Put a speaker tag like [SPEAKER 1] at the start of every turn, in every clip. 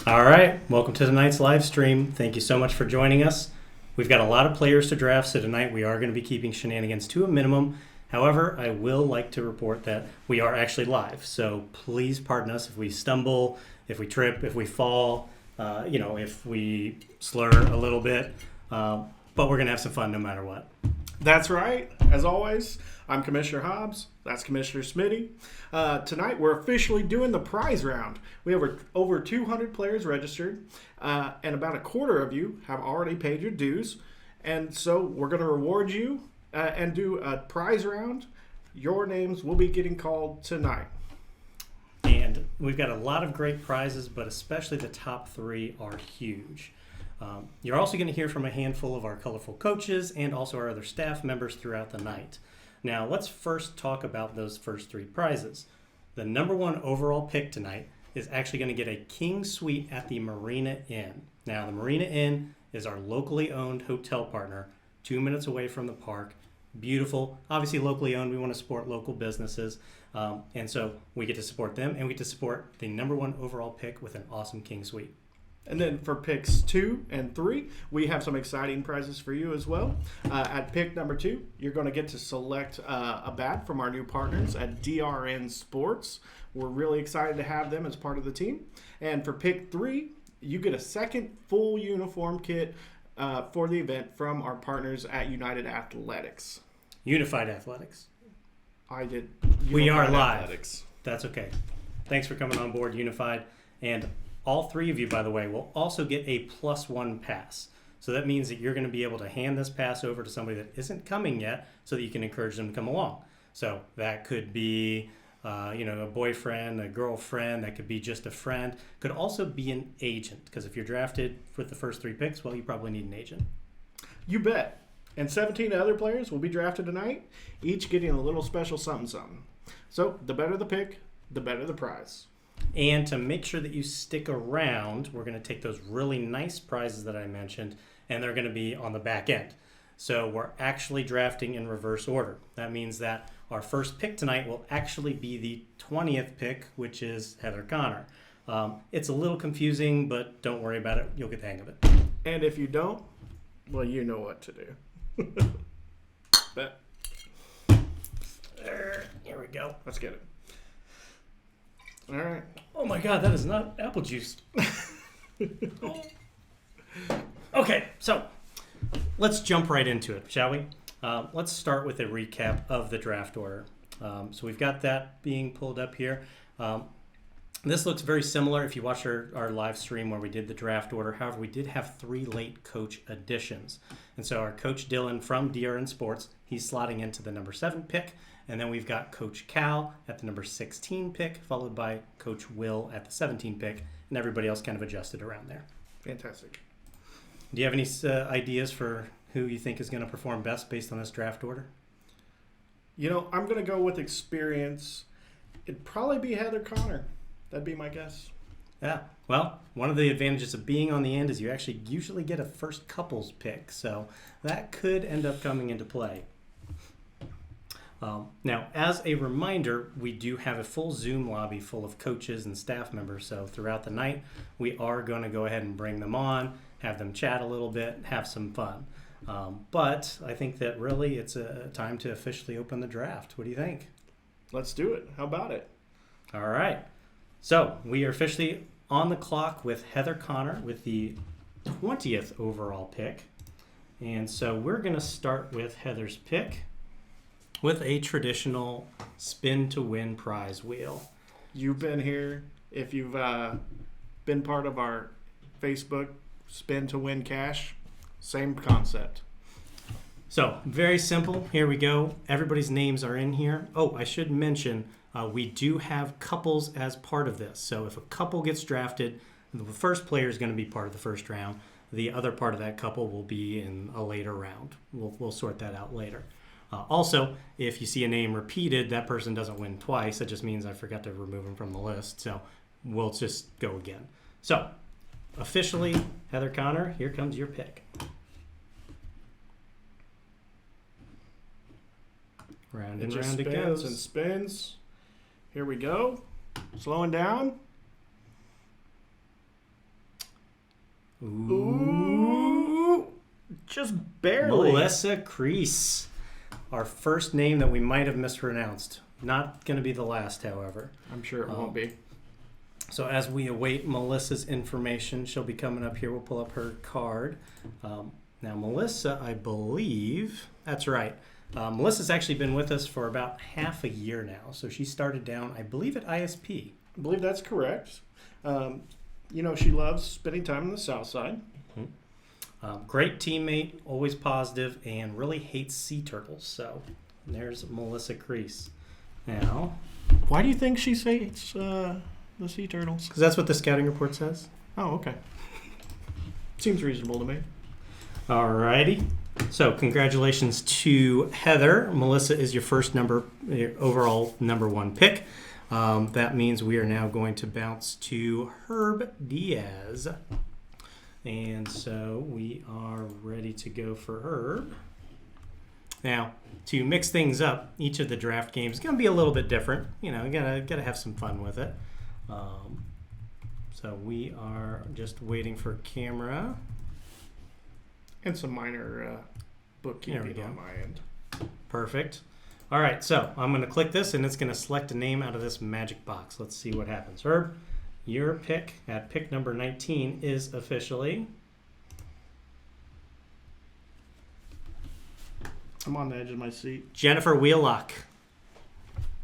[SPEAKER 1] All right, welcome to tonight's live stream. Thank you so much for joining us. We've got a lot of players to draft, so tonight we are going to be keeping shenanigans to a minimum. However, I will like to report that we are actually live, so please pardon us if we stumble, if we trip, if we fall, if we slur a little bit, but we're going to have some fun no matter what.
[SPEAKER 2] That's right. As always, I'm Commissioner Hobbs. That's Commissioner Smitty. Tonight, we're officially doing the prize round. We have over 200 players registered, and about a quarter of you have already paid your dues. And so we're going to reward you and do a prize round. Your names will be getting called tonight.
[SPEAKER 1] And we've got a lot of great prizes, but especially the top three are huge. You're also going to hear from a handful of our colorful coaches and also our other staff members throughout the night. Now, let's first talk about those first three prizes. The number one overall pick tonight is actually going to get a king suite at the Marina Inn. Now, the Marina Inn is our locally owned hotel partner, 2 minutes away from the park. Beautiful. Obviously, locally owned. We want to support local businesses. And so we get to support them, and we get to support the number one overall pick with an awesome king suite.
[SPEAKER 2] And then for picks 2 and 3, we have some exciting prizes for you as well. At pick number 2, you're going to get to select a bat from our new partners at DRN Sports. We're really excited to have them as part of the team. And for pick 3, you get a second full uniform kit for the event from our partners at United Athletics.
[SPEAKER 1] Unified Athletics.
[SPEAKER 2] I did.
[SPEAKER 1] We are live.
[SPEAKER 2] Athletics.
[SPEAKER 1] That's okay. Thanks for coming on board, Unified. And all three of you, by the way, will also get a +1 pass. So that means that you're going to be able to hand this pass over to somebody that isn't coming yet so that you can encourage them to come along. So that could be, a boyfriend, a girlfriend. That could be just a friend. Could also be an agent, because if you're drafted with the first 3 picks, well, you probably need an agent.
[SPEAKER 2] You bet. And 17 other players will be drafted tonight, each getting a little special something. So the better the pick, the better the prize.
[SPEAKER 1] And to make sure that you stick around, we're going to take those really nice prizes that I mentioned, and they're going to be on the back end. So we're actually drafting in reverse order. That means that our first pick tonight will actually be the 20th pick, which is Heather Connor. It's a little confusing, but don't worry about it. You'll get the hang of it.
[SPEAKER 2] And if you don't, well, you know what to do. Bet.
[SPEAKER 1] Here we go.
[SPEAKER 2] Let's get it. All right.
[SPEAKER 1] Oh my God, that is not apple juice. Okay, so let's jump right into it, shall we? Let's start with a recap of the draft order. So we've got that being pulled up here. This looks very similar if you watched our live stream where we did the draft order. However, we did have 3 late coach additions. And so our coach Dylan from DRN Sports, he's slotting into the number 7 pick. And then we've got Coach Cal at the number 16 pick, followed by Coach Will at the 17 pick, and everybody else kind of adjusted around there.
[SPEAKER 2] Fantastic.
[SPEAKER 1] Do you have any ideas for who you think is going to perform best based on this draft order?
[SPEAKER 2] I'm going to go with experience. It'd probably be Heather Connor. That'd be my guess.
[SPEAKER 1] Yeah. Well, one of the advantages of being on the end is you actually usually get a first couples pick, so that could end up coming into play. Now, as a reminder, we do have a full Zoom lobby full of coaches and staff members. So throughout the night, we are going to go ahead and bring them on, have them chat a little bit, have some fun. But I think that really it's a time to officially open the draft. What do you think?
[SPEAKER 2] Let's do it. How about it?
[SPEAKER 1] All right. So we are officially on the clock with Heather Connor with the 20th overall pick. And so we're going to start with Heather's pick with a traditional spin to win prize wheel.
[SPEAKER 2] You've been here. If you've been part of our Facebook spin to win cash, same concept.
[SPEAKER 1] So very simple. Here we go. Everybody's names are in here. Oh, I should mention we do have couples as part of this. So if a couple gets drafted, the first player is going to be part of the first round. The other part of that couple will be in a later round. We'll sort that out later. Also, if you see a name repeated, that person doesn't win twice. That just means I forgot to remove them from the list. So we'll just go again. So officially, Heather Connor, here comes your pick. Round and round it goes.
[SPEAKER 2] And spins. Here we go. Slowing down. Ooh, just barely.
[SPEAKER 1] Melissa Crease. Our first name that we might have mispronounced. Not going to be the last, however.
[SPEAKER 2] I'm sure it won't be.
[SPEAKER 1] So as we await Melissa's information, she'll be coming up here. We'll pull up her card. Now, Melissa, I believe, that's right. Melissa's actually been with us for about half a year now. So she started down, I believe, at ISP.
[SPEAKER 2] I believe that's correct. She loves spending time on the south side.
[SPEAKER 1] Great teammate, always positive, and really hates sea turtles. So there's Melissa Crease. Now,
[SPEAKER 2] Why do you think she hates the sea turtles?
[SPEAKER 1] because that's what the scouting report says.
[SPEAKER 2] Oh, okay. Seems reasonable to me.
[SPEAKER 1] Alrighty. So congratulations to Heather. Melissa is your your overall number 1 pick. That means we are now going to bounce to Herb Diaz. And so we are ready to go for Herb. Now, to mix things up, each of the draft games is going to be a little bit different. You gotta have some fun with it. So we are just waiting for camera.
[SPEAKER 2] And some minor bookkeeping on my end.
[SPEAKER 1] Perfect. All right, so I'm going to click this, and it's going to select a name out of this magic box. Let's see what happens. Herb, your pick at pick number 19 is officially...
[SPEAKER 2] I'm on the edge of my seat.
[SPEAKER 1] Jennifer Wheelock.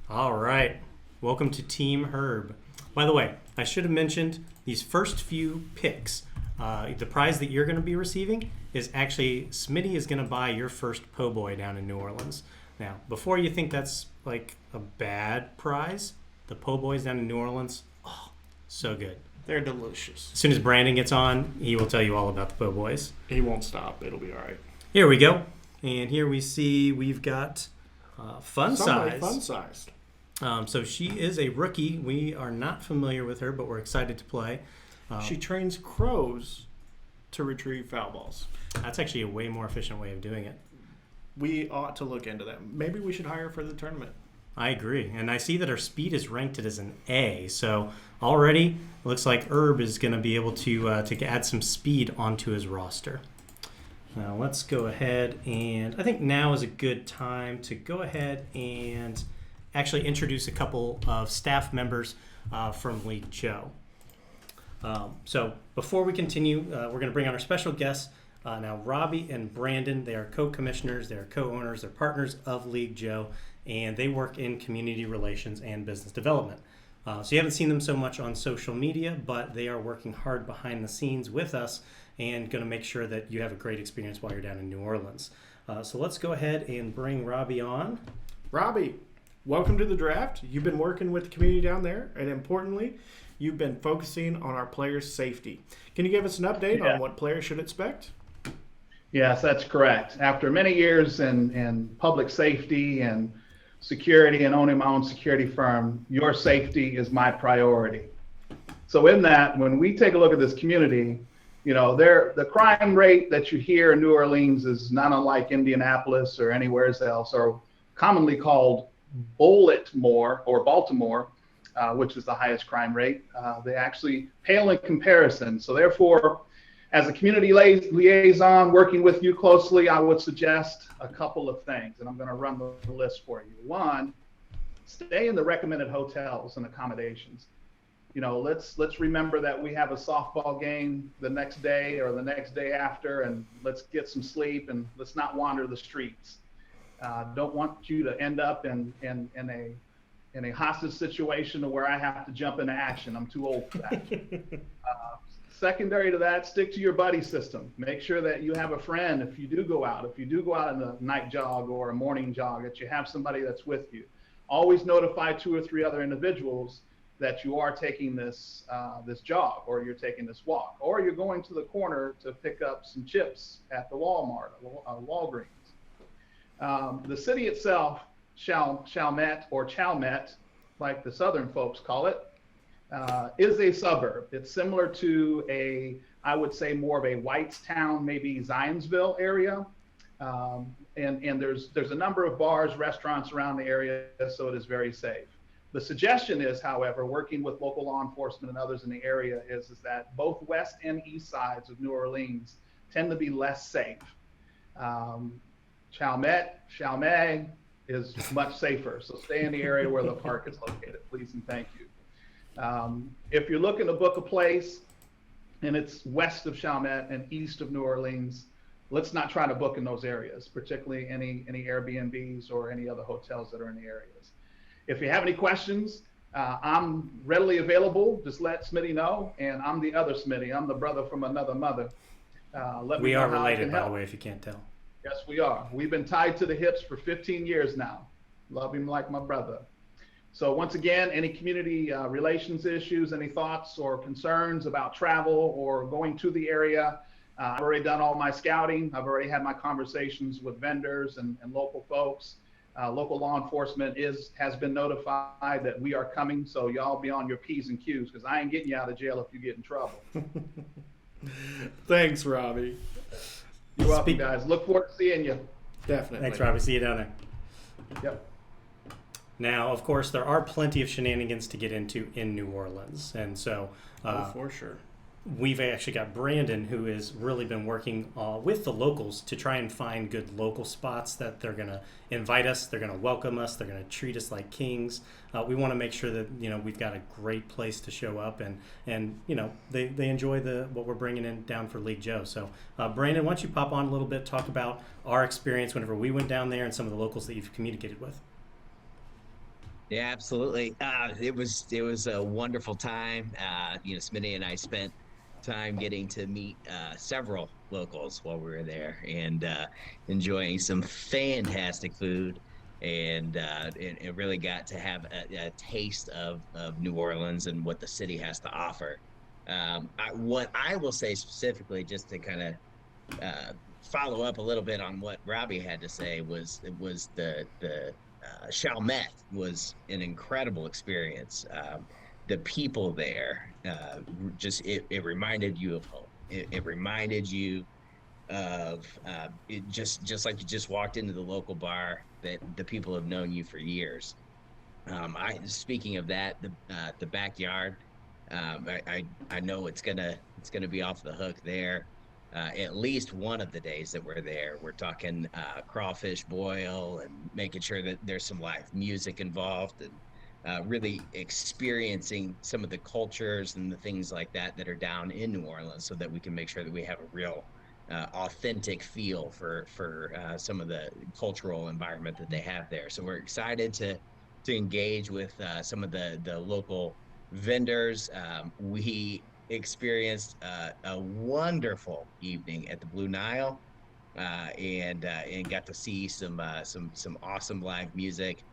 [SPEAKER 1] All right. Welcome to Team Herb. By the way, I should have mentioned these first few picks. The prize that you're going to be receiving is actually, Smitty is going to buy your first po' boy down in New Orleans. Now, before you think that's like a bad prize, the po' boys down in New Orleans, oh, so good.
[SPEAKER 2] They're delicious.
[SPEAKER 1] As soon as Brandon gets on, he will tell you all about the po' boys.
[SPEAKER 2] He won't stop. It'll be all right.
[SPEAKER 1] Here we go. And here we see we've got Fun Size.
[SPEAKER 2] Fun-sized.
[SPEAKER 1] So she is a rookie. We are not familiar with her, but we're excited to play.
[SPEAKER 2] She trains crows to retrieve foul balls.
[SPEAKER 1] That's actually a way more efficient way of doing it.
[SPEAKER 2] We ought to look into that. Maybe we should hire her for the tournament.
[SPEAKER 1] I agree. And I see that her speed is ranked as an A. So already looks like Herb is going to be able to add some speed onto his roster. Now let's go ahead, and I think now is a good time to go ahead and actually introduce a couple of staff members from League Joe. So before we continue, we're going to bring on our special guests. Now, Robbie and Brandon, they are co-commissioners, they are co-owners, they're partners of League Joe, and they work in community relations and business development. So you haven't seen them so much on social media, but they are working hard behind the scenes with us and going to make sure that you have a great experience while you're down in New Orleans. So let's go ahead and bring Robbie on.
[SPEAKER 2] Robbie, welcome to the draft. You've been working with the community down there, and importantly, you've been focusing on our players' safety. Can you give us an update on what players should expect?
[SPEAKER 3] Yes, that's correct. After many years in public safety and security and owning my own security firm, your safety is my priority. So in that, when we take a look at this community, the crime rate that you hear in New Orleans is not unlike Indianapolis or anywhere else, or commonly called Baltimore, which is the highest crime rate. They actually pale in comparison. So therefore, as a community liaison working with you closely, I would suggest a couple of things, and I'm going to run the list for you. One, stay in the recommended hotels and accommodations. Let's remember that we have a softball game the next day or the next day after, and let's get some sleep and let's not wander the streets. Don't want you to end up in a hostage situation where I have to jump into action. I'm too old for that. Secondary to that, stick to your buddy system. Make sure that you have a friend if you do go out in the night jog or a morning jog, that you have somebody that's with you. Always notify 2 or 3 other individuals that you are taking this jog, or you're taking this walk, or you're going to the corner to pick up some chips at the Walmart, Walgreens. The city itself, Chalmette, like the Southern folks call it, is a suburb. It's similar to I would say more of a Whitestown, maybe Zionsville area. And there's a number of bars, restaurants around the area, so it is very safe. The suggestion is, however, working with local law enforcement and others in the area, is that both west and east sides of New Orleans tend to be less safe. Chalmette is much safer, so stay in the area where the park is located, please and thank you. If you're looking to book a place and it's west of Chalmette and east of New Orleans, let's not try to book in those areas, particularly any Airbnbs or any other hotels that are in the areas. If you have any questions, I'm readily available. Just let Smitty know, and I'm the other Smitty. I'm the brother from another mother.
[SPEAKER 1] We are related, by the way, if you can't tell.
[SPEAKER 3] Yes, we are. We've been tied to the hips for 15 years now. Love him like my brother. So once again, any community relations issues, any thoughts or concerns about travel or going to the area, I've already done all my scouting. I've already had my conversations with vendors and local folks. Local law enforcement has been notified that we are coming, so y'all be on your P's and Q's, because I ain't getting you out of jail if you get in trouble.
[SPEAKER 2] Thanks, Robbie.
[SPEAKER 3] You're welcome, guys. Look forward to seeing you.
[SPEAKER 2] Definitely.
[SPEAKER 1] Thanks, Robbie. See you down there.
[SPEAKER 3] Yep.
[SPEAKER 1] Now, of course, there are plenty of shenanigans to get into in New Orleans, and so
[SPEAKER 2] for sure.
[SPEAKER 1] We've actually got Brandon, who has really been working with the locals to try and find good local spots that they're going to invite us, they're going to welcome us, they're going to treat us like kings. We want to make sure that we've got a great place to show up, and they enjoy what we're bringing in down for League Joe. So, Brandon, why don't you pop on a little bit, talk about our experience whenever we went down there and some of the locals that you've communicated with.
[SPEAKER 4] Yeah, absolutely. It was a wonderful time. Smitty and I spent time getting to meet several locals while we were there, and enjoying some fantastic food, and it really got to have a taste of New Orleans and what the city has to offer. What I will say specifically, just to kind of follow up a little bit on what Robbie had to say, was the Chalmette was an incredible experience. The people there, it reminded you of home. It reminded you of it, just like you just walked into the local bar that the people have known you for years. Speaking of that, the backyard, I know it's gonna be off the hook there. At least one of the days that we're there, we're talking crawfish boil and making sure that there's some live music involved, and really experiencing some of the cultures and the things like that are down in New Orleans, so that we can make sure that we have a real authentic feel for some of the cultural environment that they have there. So we're excited to engage with some of the local vendors. We experienced a wonderful evening at the Blue Nile, and got to see some awesome live music.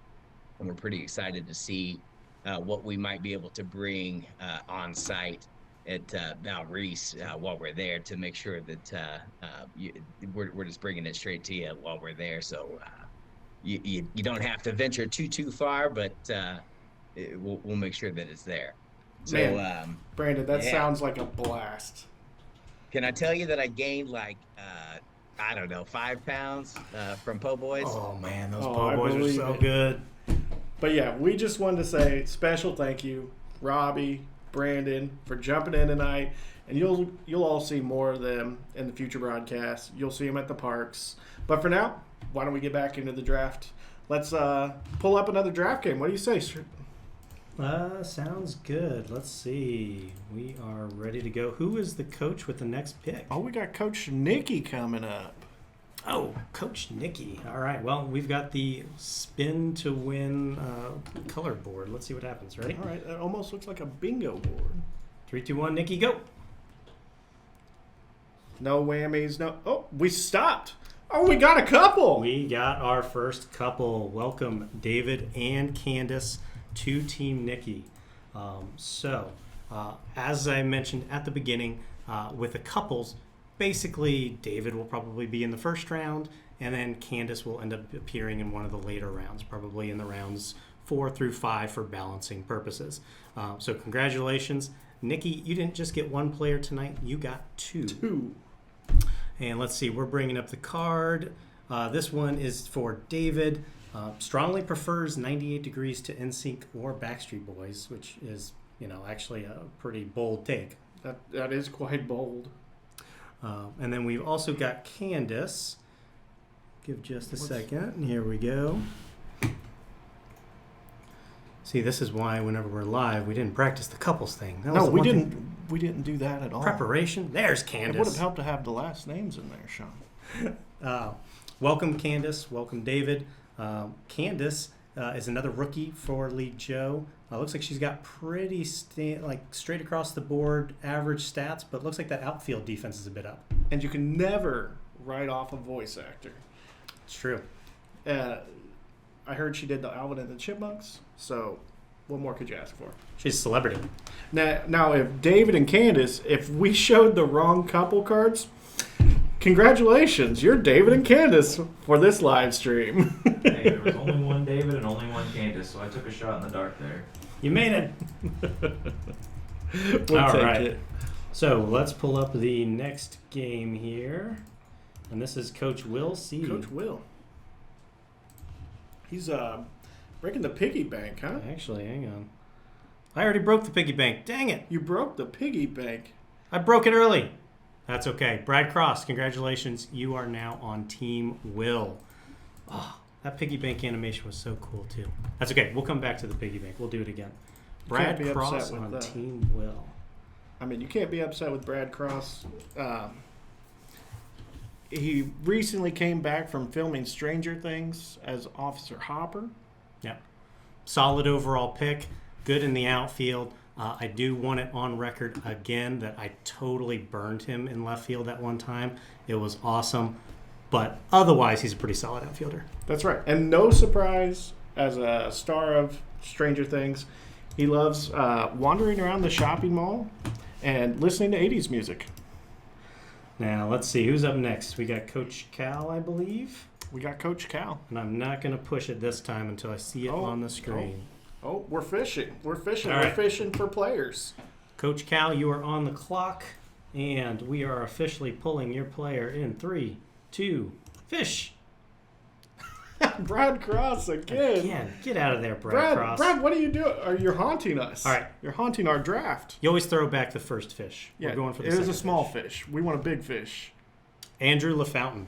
[SPEAKER 4] And we're pretty excited to see what we might be able to bring on site at Val Reese while we're there, to make sure that we're just bringing it straight to you while we're there. So you don't have to venture too far, but we'll make sure that it's there. So,
[SPEAKER 2] Man, Brandon, that sounds like a blast.
[SPEAKER 4] Can I tell you that I gained like 5 pounds from Po' Boys?
[SPEAKER 1] Oh man, those Po' Boys are so good.
[SPEAKER 2] But yeah, we just wanted to say special thank you, Robbie, Brandon, for jumping in tonight. And you'll all see more of them in the future broadcasts. You'll see them at the parks. But for now, why don't we get back into the draft? Let's pull up another draft game. What do you say, sir?
[SPEAKER 1] Sounds good. Let's see. We are ready to go. Who is the coach with the next pick?
[SPEAKER 2] Oh, we got Coach Nicky coming up.
[SPEAKER 1] Oh, Coach Nicky. All right. Well, we've got the spin to win color board. Let's see what happens. Ready?
[SPEAKER 2] All right. It almost looks like a bingo board.
[SPEAKER 1] 3, 2, 1. Nicky, go.
[SPEAKER 2] No whammies. No. Oh, we stopped. Oh, we got a couple.
[SPEAKER 1] We got our first couple. Welcome, David and Candace, to Team Nicky. As I mentioned at the beginning, with the couples, basically David will probably be in the first round, and then Candace will end up appearing in one of the later rounds, probably in the rounds 4 through 5 for balancing purposes. So congratulations. Nicky, you didn't just get one player tonight, you got two. And let's see, we're bringing up the card. This one is for David. Strongly prefers 98 Degrees to NSYNC or Backstreet Boys, which is, actually a pretty bold take.
[SPEAKER 2] That is quite bold.
[SPEAKER 1] And then we've also got Candace. Give just a second. Here we go. See, this is why whenever we're live, we didn't practice the couples thing. That was
[SPEAKER 2] No,
[SPEAKER 1] the
[SPEAKER 2] we
[SPEAKER 1] one
[SPEAKER 2] didn't.
[SPEAKER 1] thing.
[SPEAKER 2] We didn't do that at all.
[SPEAKER 1] Preparation. There's
[SPEAKER 2] It
[SPEAKER 1] Candace.
[SPEAKER 2] would have helped to have the last names in there, Sean.
[SPEAKER 1] Welcome, Candace. Welcome, David. Candace is another rookie for League Joe. Looks like she's got pretty straight across the board average stats, but looks like that outfield defense is a bit up.
[SPEAKER 2] And you can never write off a voice actor.
[SPEAKER 1] It's true.
[SPEAKER 2] I heard she did the Alvin and the Chipmunks, so what more could you ask for?
[SPEAKER 1] She's a celebrity.
[SPEAKER 2] Now, if David and Candace, if we showed the wrong couple cards, congratulations, you're David and Candace for this live stream.
[SPEAKER 5] Hey, there was only one David and only one Candace, so I took a shot in the dark there.
[SPEAKER 1] You made it.
[SPEAKER 2] We'll
[SPEAKER 1] All
[SPEAKER 2] take
[SPEAKER 1] right.
[SPEAKER 2] it.
[SPEAKER 1] So let's pull up the next game here. And this is Coach Will C.
[SPEAKER 2] Coach Will. He's breaking the piggy bank, huh?
[SPEAKER 1] Actually, hang on. I already broke the piggy bank. Dang it.
[SPEAKER 2] You broke the piggy bank.
[SPEAKER 1] I broke it early. That's okay. Brad Cross, congratulations. You are now on Team Will. Oh, that piggy bank animation was so cool, too. That's okay. We'll come back to the piggy bank. We'll do it again.
[SPEAKER 2] You can't
[SPEAKER 1] Brad
[SPEAKER 2] be
[SPEAKER 1] Cross
[SPEAKER 2] upset with
[SPEAKER 1] on
[SPEAKER 2] that.
[SPEAKER 1] Team Will.
[SPEAKER 2] I mean, you can't be upset with Brad Cross. He recently came back from filming Stranger Things as Officer Hopper.
[SPEAKER 1] Yeah. Solid overall pick. Good in the outfield. I do want it on record again that I totally burned him in left field that one time. It was awesome. But otherwise, he's a pretty solid outfielder.
[SPEAKER 2] That's right. And no surprise, as a star of Stranger Things, he loves wandering around the shopping mall and listening to 80s music.
[SPEAKER 1] Now, let's see. Who's up next? We got Coach Cal, I believe.
[SPEAKER 2] We got Coach Cal.
[SPEAKER 1] And I'm not going to push it this time until I see it on the screen.
[SPEAKER 2] Oh, we're fishing. We're fishing.
[SPEAKER 1] All
[SPEAKER 2] We're
[SPEAKER 1] right.
[SPEAKER 2] fishing for players.
[SPEAKER 1] Coach Cal, you are on the clock. And we are officially pulling your player in 3, 2, fish.
[SPEAKER 2] Brad Cross again.
[SPEAKER 1] Get out of there, Brad Cross.
[SPEAKER 2] Brad, what are you doing? You're haunting us.
[SPEAKER 1] All right.
[SPEAKER 2] You're haunting our draft.
[SPEAKER 1] You always throw back the first fish.
[SPEAKER 2] Yeah,
[SPEAKER 1] We're going for the
[SPEAKER 2] it is a
[SPEAKER 1] second
[SPEAKER 2] small
[SPEAKER 1] fish.
[SPEAKER 2] fish. We want a big fish.
[SPEAKER 1] Andrew LaFountain.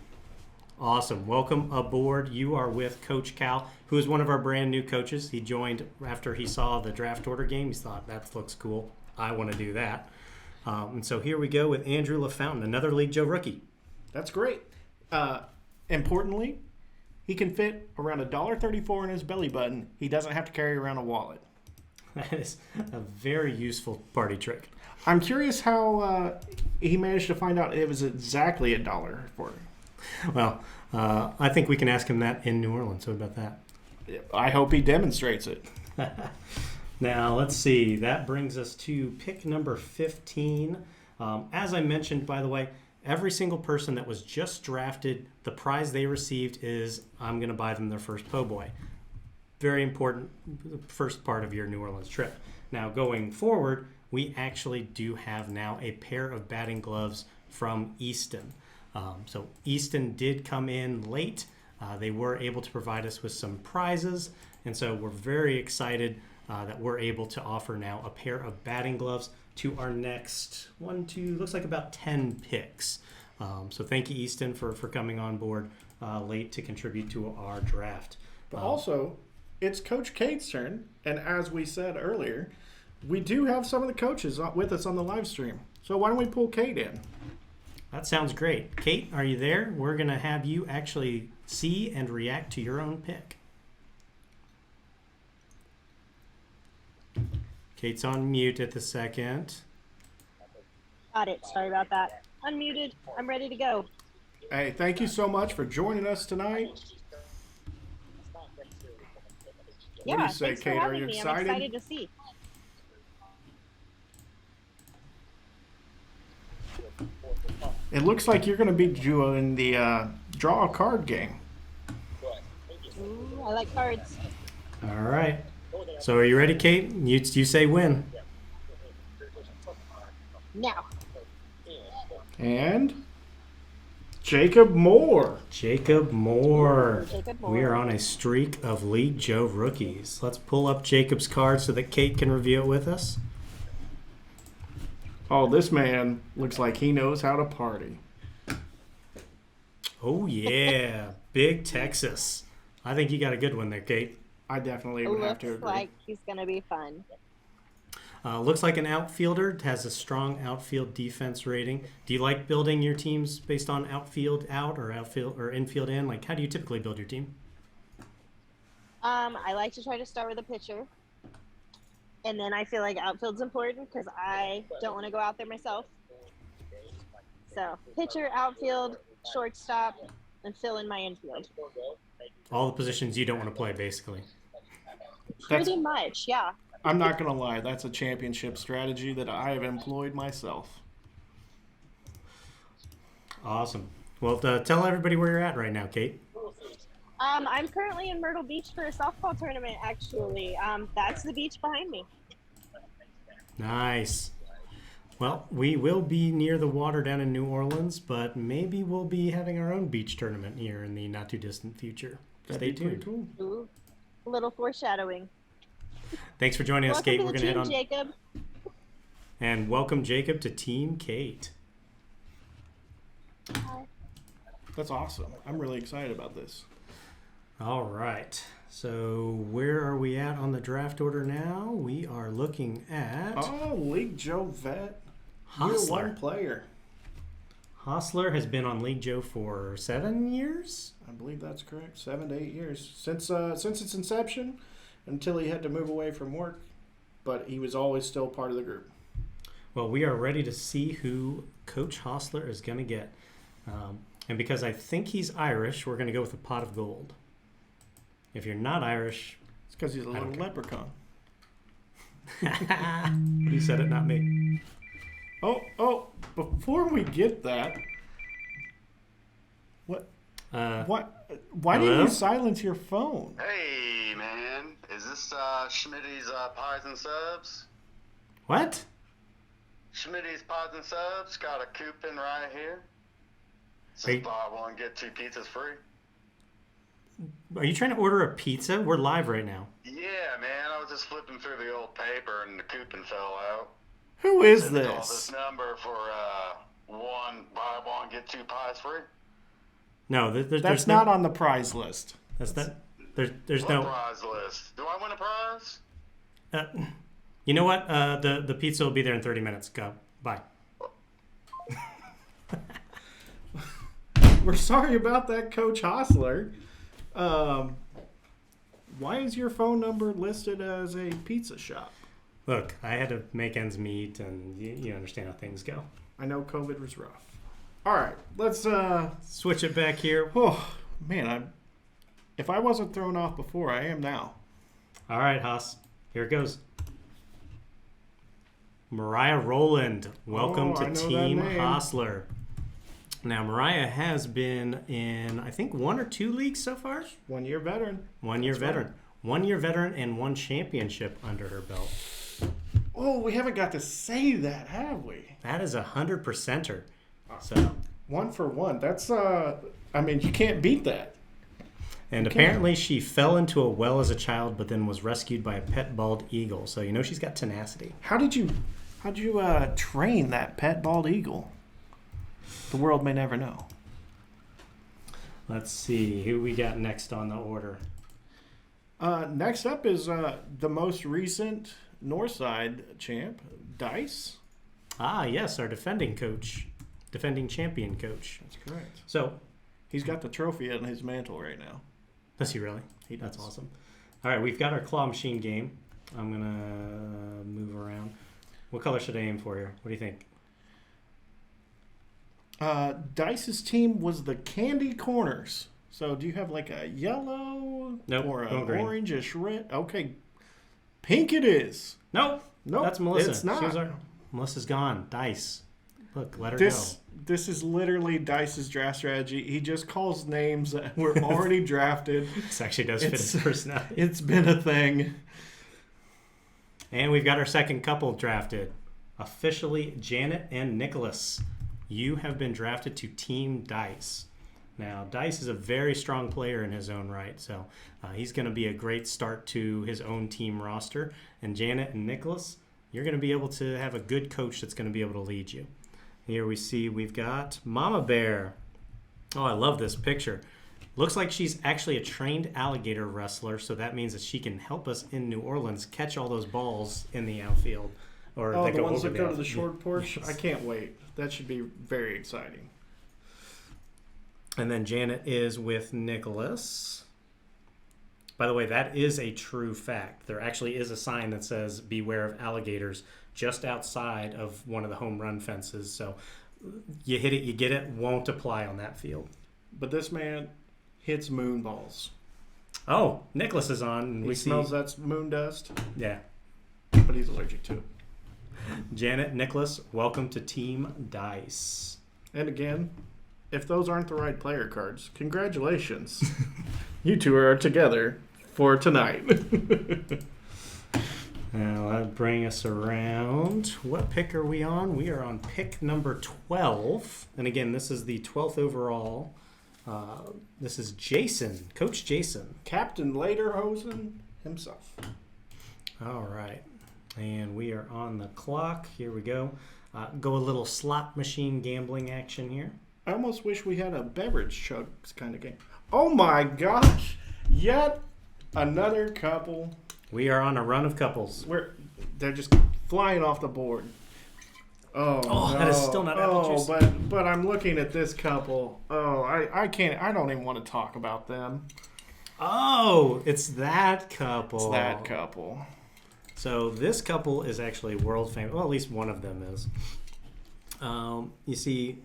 [SPEAKER 1] Awesome. Welcome aboard. You are with Coach Cal, who is one of our brand new coaches. He joined after he saw the draft order game. He thought, that looks cool. I want to do that. And so here we go with Andrew LaFountain, another League Joe rookie.
[SPEAKER 2] That's great. Importantly, he can fit around $1.34 in his belly button. He doesn't have to carry around a wallet.
[SPEAKER 1] That is a very useful party trick.
[SPEAKER 2] I'm curious how he managed to find out it was exactly $1 for him.
[SPEAKER 1] Well, I think we can ask him that in New Orleans. What about that?
[SPEAKER 2] I hope he demonstrates it.
[SPEAKER 1] Now, let's see. That brings us to pick number 15. As I mentioned, by the way, every single person that was just drafted, the prize they received is I'm going to buy them their first po' boy. Very important first part of your New Orleans trip. Now, going forward, we actually do have now a pair of batting gloves from Easton. So Easton did come in late. They were able to provide us with some prizes. And so we're very excited that we're able to offer now a pair of batting gloves to our next looks like about 10 picks. So thank you, Easton, for coming on board late to contribute to our draft.
[SPEAKER 2] But also, it's Coach Kate's turn. And as we said earlier, we do have some of the coaches with us on the live stream. So why don't we pull Kate in?
[SPEAKER 1] That sounds great. Kate, are you there? We're going to have you actually see and react to your own pick. Kate's on mute at the second.
[SPEAKER 6] Got it. Sorry about that. Unmuted. I'm ready to go.
[SPEAKER 2] Hey, thank you so much for joining us tonight.
[SPEAKER 6] Yeah,
[SPEAKER 2] do you say,
[SPEAKER 6] thanks
[SPEAKER 2] Kate?
[SPEAKER 6] for
[SPEAKER 2] Are
[SPEAKER 6] having
[SPEAKER 2] you
[SPEAKER 6] me.
[SPEAKER 2] excited?
[SPEAKER 6] I'm excited to see.
[SPEAKER 2] It looks like you're going to be doing the draw a card game.
[SPEAKER 6] Ooh, I like cards.
[SPEAKER 1] All right. So are you ready, Kate? You say when.
[SPEAKER 6] Now.
[SPEAKER 2] And Jacob Moore.
[SPEAKER 1] Jacob Moore.
[SPEAKER 6] Jacob Moore.
[SPEAKER 1] We are on a streak of League Joe rookies. Let's pull up Jacob's card so that Kate can review it with us.
[SPEAKER 2] Oh, this man looks like he knows how to party.
[SPEAKER 1] Oh, yeah. Big Texas. I think you got a good one there, Kate.
[SPEAKER 2] I definitely would have to
[SPEAKER 6] Looks
[SPEAKER 2] agree.
[SPEAKER 6] like he's gonna be fun.
[SPEAKER 1] Looks like an outfielder, has a strong outfield defense rating. Do you like building your teams based on outfield out or outfield or infield in? Like, how do you typically build your team?
[SPEAKER 6] I like to try to start with a pitcher, and then I feel like outfield's important because I don't want to go out there myself. So pitcher, outfield, shortstop, and fill in my infield.
[SPEAKER 1] All the positions you don't want to play, basically.
[SPEAKER 2] That's,
[SPEAKER 6] Pretty much, yeah.
[SPEAKER 2] I'm not going to lie. That's a championship strategy that I have employed myself.
[SPEAKER 1] Awesome. Well, tell everybody where you're at right now, Kate.
[SPEAKER 6] I'm currently in Myrtle Beach for a softball tournament, actually. That's the beach behind me.
[SPEAKER 1] Nice. Well, we will be near the water down in New Orleans, but maybe we'll be having our own beach tournament here in the not too distant future.
[SPEAKER 2] That'd
[SPEAKER 1] Stay
[SPEAKER 2] be pretty
[SPEAKER 1] tuned.
[SPEAKER 2] cool.
[SPEAKER 6] Ooh, a little foreshadowing.
[SPEAKER 1] Thanks for joining us,
[SPEAKER 6] Welcome
[SPEAKER 1] Kate.
[SPEAKER 6] to
[SPEAKER 1] We're
[SPEAKER 6] the
[SPEAKER 1] going to head
[SPEAKER 6] team,
[SPEAKER 1] on.
[SPEAKER 6] Jacob.
[SPEAKER 1] And welcome, Jacob, to Team Kate.
[SPEAKER 6] Hi.
[SPEAKER 2] That's awesome. I'm really excited about this.
[SPEAKER 1] All right. So where are we at on the draft order now? We are looking at
[SPEAKER 2] Oh, League Joe vet. Year one
[SPEAKER 1] Hostler.
[SPEAKER 2] player.
[SPEAKER 1] Hostler has been on League Joe for 7 years.
[SPEAKER 2] I believe that's correct. 7 to 8 years since its inception, until he had to move away from work. But he was always still part of the group.
[SPEAKER 1] Well, we are ready to see who Coach Hostler is going to get. And because I think he's Irish, we're going to go with a pot of gold. If you're not Irish,
[SPEAKER 2] It's because he's a little
[SPEAKER 1] don't care.
[SPEAKER 2] leprechaun.
[SPEAKER 1] you said it, not me.
[SPEAKER 2] Oh! Before we get that, what?
[SPEAKER 1] Uh,
[SPEAKER 2] Why didn't
[SPEAKER 1] hello?
[SPEAKER 2] you silence your phone?
[SPEAKER 7] Hey, man. Is this Schmitty's Pies and Subs?
[SPEAKER 1] what?
[SPEAKER 7] Schmitty's Pies and Subs got a coupon right here.
[SPEAKER 1] Hey.
[SPEAKER 7] So buy one, get 2 pizzas free.
[SPEAKER 1] Are you trying to order a pizza? We're live right now.
[SPEAKER 7] Yeah, man. I was just flipping through the old paper and the coupon fell out.
[SPEAKER 2] Who is
[SPEAKER 7] Said to call this
[SPEAKER 2] this?
[SPEAKER 7] number for buy one, get 2 pies free.
[SPEAKER 1] No,
[SPEAKER 2] That's
[SPEAKER 1] there's
[SPEAKER 2] not
[SPEAKER 1] no,
[SPEAKER 2] on the prize list.
[SPEAKER 1] That's not. There's
[SPEAKER 7] What
[SPEAKER 1] no.
[SPEAKER 7] prize list? Do I win a prize?
[SPEAKER 1] You know what? The pizza will be there in 30 minutes. Go. Bye.
[SPEAKER 2] We're sorry about that, Coach Hostler. Why is your phone number listed as a pizza shop?
[SPEAKER 1] Look, I had to make ends meet, and you understand how things go.
[SPEAKER 2] I know COVID was rough. All right, let's.
[SPEAKER 1] Switch it back here.
[SPEAKER 2] Oh man, if I wasn't thrown off before, I am now.
[SPEAKER 1] All right, Haas. Here it goes. Mariah Rowland. Welcome
[SPEAKER 2] Oh, I
[SPEAKER 1] to
[SPEAKER 2] know that
[SPEAKER 1] Team
[SPEAKER 2] name.
[SPEAKER 1] Hostler. Now, Mariah has been in, I think, 1 or 2 leagues so far.
[SPEAKER 2] 1 year veteran.
[SPEAKER 1] 1 year
[SPEAKER 2] That's
[SPEAKER 1] veteran.
[SPEAKER 2] right.
[SPEAKER 1] 1 year veteran and 1 championship under her belt.
[SPEAKER 2] Oh, we haven't got to say that, have we?
[SPEAKER 1] That is 100%er. So,
[SPEAKER 2] 1 for 1. That's I mean, you can't beat that.
[SPEAKER 1] and
[SPEAKER 2] Okay.
[SPEAKER 1] apparently she fell into a well as a child, but then was rescued by a pet bald eagle. So she's got tenacity.
[SPEAKER 2] How'd you train that pet bald eagle? The world may never know.
[SPEAKER 1] Let's see who we got next on the order.
[SPEAKER 2] Next up is the most recent Northside champ, Dice.
[SPEAKER 1] Ah, yes, our defending champion coach.
[SPEAKER 2] That's correct.
[SPEAKER 1] So,
[SPEAKER 2] He's got the trophy on his mantle right now.
[SPEAKER 1] does he really?
[SPEAKER 2] He
[SPEAKER 1] That's
[SPEAKER 2] does.
[SPEAKER 1] awesome. All right, we've got our claw machine game. I'm going to move around. What color should I aim for here? What do you think?
[SPEAKER 2] Dice's team was the Candy Corners. So do you have like a yellow
[SPEAKER 1] Nope,
[SPEAKER 2] or
[SPEAKER 1] going
[SPEAKER 2] an
[SPEAKER 1] green.
[SPEAKER 2] orangish red? Okay, pink it is.
[SPEAKER 1] Nope.
[SPEAKER 2] Nope,
[SPEAKER 1] That's Melissa.
[SPEAKER 2] it's not.
[SPEAKER 1] Melissa's gone. Dice. Look, let her
[SPEAKER 2] This is literally Dice's draft strategy. He just calls names that were already drafted.
[SPEAKER 1] go. This actually does fit
[SPEAKER 2] It's-
[SPEAKER 1] his personality.
[SPEAKER 2] It's been a thing.
[SPEAKER 1] And we've got our second couple drafted. Officially, Janet and Nicholas. you have been drafted to Team Dice. Now, Dice is a very strong player in his own right, so he's going to be a great start to his own team roster. And Janet and Nicholas, you're going to be able to have a good coach that's going to be able to lead you. Here we see we've got Mama Bear. Oh, I love this picture. Looks like she's actually a trained alligator wrestler, so that means that she can help us in New Orleans catch all those balls in the outfield. Or
[SPEAKER 2] Oh,
[SPEAKER 1] that
[SPEAKER 2] the
[SPEAKER 1] go
[SPEAKER 2] ones
[SPEAKER 1] over
[SPEAKER 2] that go to
[SPEAKER 1] outfield.
[SPEAKER 2] the short porch?
[SPEAKER 1] Yes.
[SPEAKER 2] I can't wait. That should be very exciting.
[SPEAKER 1] And then Janet is with Nicholas. By the way, that is a true fact. There actually is a sign that says beware of alligators just outside of one of the home run fences. So you hit it, you get it, won't apply on that field.
[SPEAKER 2] But this man hits moon balls.
[SPEAKER 1] Oh, Nicholas is on. And
[SPEAKER 2] He
[SPEAKER 1] we
[SPEAKER 2] smells
[SPEAKER 1] see,
[SPEAKER 2] that's moon dust,
[SPEAKER 1] yeah.
[SPEAKER 2] but he's allergic to it.
[SPEAKER 1] Janet, Nicholas, welcome to Team Dice.
[SPEAKER 2] And again, if those aren't the right player cards, congratulations. You two are together for tonight.
[SPEAKER 1] Now that'll bring us around. What pick are we on? We are on pick number 12. And again, this is the 12th overall. This is Jason, Coach Jason.
[SPEAKER 2] Captain Lederhosen himself.
[SPEAKER 1] All right. And we are on the clock. Here we go. Go a little slot machine gambling action here.
[SPEAKER 2] I almost wish we had a beverage chugs kind of game. Oh my gosh! Yet another couple.
[SPEAKER 1] We are on a run of couples.
[SPEAKER 2] They're just flying off the board. Oh, no.
[SPEAKER 1] That is still not apple juice.
[SPEAKER 2] But I'm looking at this couple. Oh, I can't. I don't even want to talk about them.
[SPEAKER 1] Oh, it's that couple.
[SPEAKER 2] It's that couple.
[SPEAKER 1] So this couple is actually world famous. Well, at least one of them is. You see,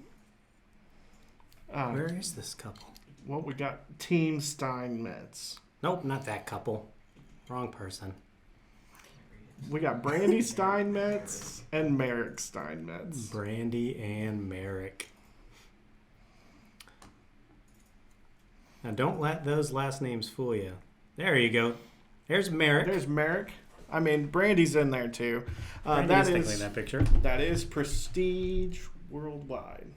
[SPEAKER 1] where is this couple?
[SPEAKER 2] Well, we got Team Steinmetz.
[SPEAKER 1] Nope, not that couple. Wrong person.
[SPEAKER 2] We got Brandy Steinmetz and Merrick Steinmetz.
[SPEAKER 1] Brandy and Merrick. Now, don't let those last names fool you. There you go. There's Merrick.
[SPEAKER 2] There's Merrick. I mean, Brandy's in there too.
[SPEAKER 1] Brandy's technically in that picture.
[SPEAKER 2] That is Prestige Worldwide.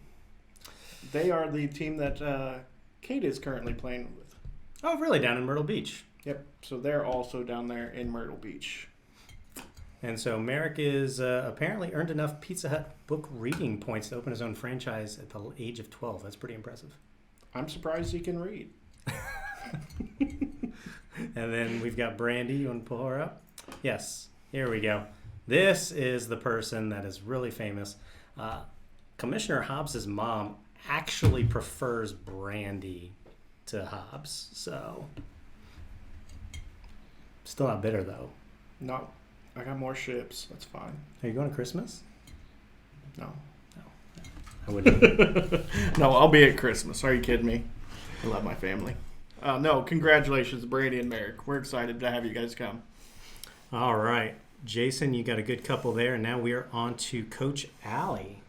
[SPEAKER 2] They are the team that Kate is currently playing with.
[SPEAKER 1] Oh, really? Down in Myrtle Beach.
[SPEAKER 2] Yep. So they're also down there in Myrtle Beach.
[SPEAKER 1] And so Merrick is apparently earned enough Pizza Hut book reading points to open his own franchise at the age of 12. That's pretty impressive.
[SPEAKER 2] I'm surprised he can read.
[SPEAKER 1] And then we've got Brandy. You want to pull her up? Yes. Here we go. This is the person that is really famous. Commissioner Hobbs's mom actually prefers Brandy to Hobbs. So, still not bitter, though.
[SPEAKER 2] No. I got more ships. That's fine.
[SPEAKER 1] Are you going to Christmas?
[SPEAKER 2] No.
[SPEAKER 1] I wouldn't.
[SPEAKER 2] No, I'll be at Christmas. Are you kidding me? I love my family. No, congratulations, Brandy and Merrick. We're excited to have you guys come.
[SPEAKER 1] All right. Jason, you got a good couple there. And now we are on to Coach Allie.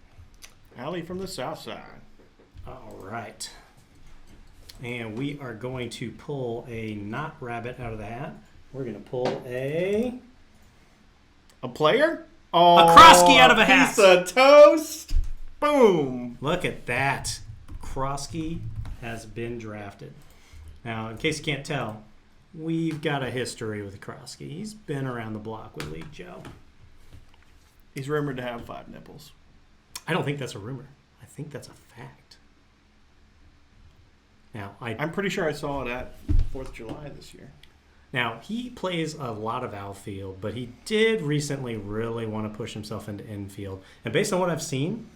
[SPEAKER 2] Allie from the South Side.
[SPEAKER 1] All right. And we are going to pull a not rabbit out of the hat. We're going to pull a
[SPEAKER 2] player? Oh,
[SPEAKER 1] Krosky out of a hat.
[SPEAKER 2] Piece of toast. Boom.
[SPEAKER 1] Look at that. Krosky has been drafted. Now, in case you can't tell, we've got a history with Krosky. He's been around the block with League Joe.
[SPEAKER 2] He's rumored to have 5 nipples.
[SPEAKER 1] I don't think that's a rumor. I think that's a fact. Now,
[SPEAKER 2] I'm pretty sure I saw it at 4th of July this year.
[SPEAKER 1] Now, he plays a lot of outfield, but he did recently really want to push himself into infield. And based on what I've seen,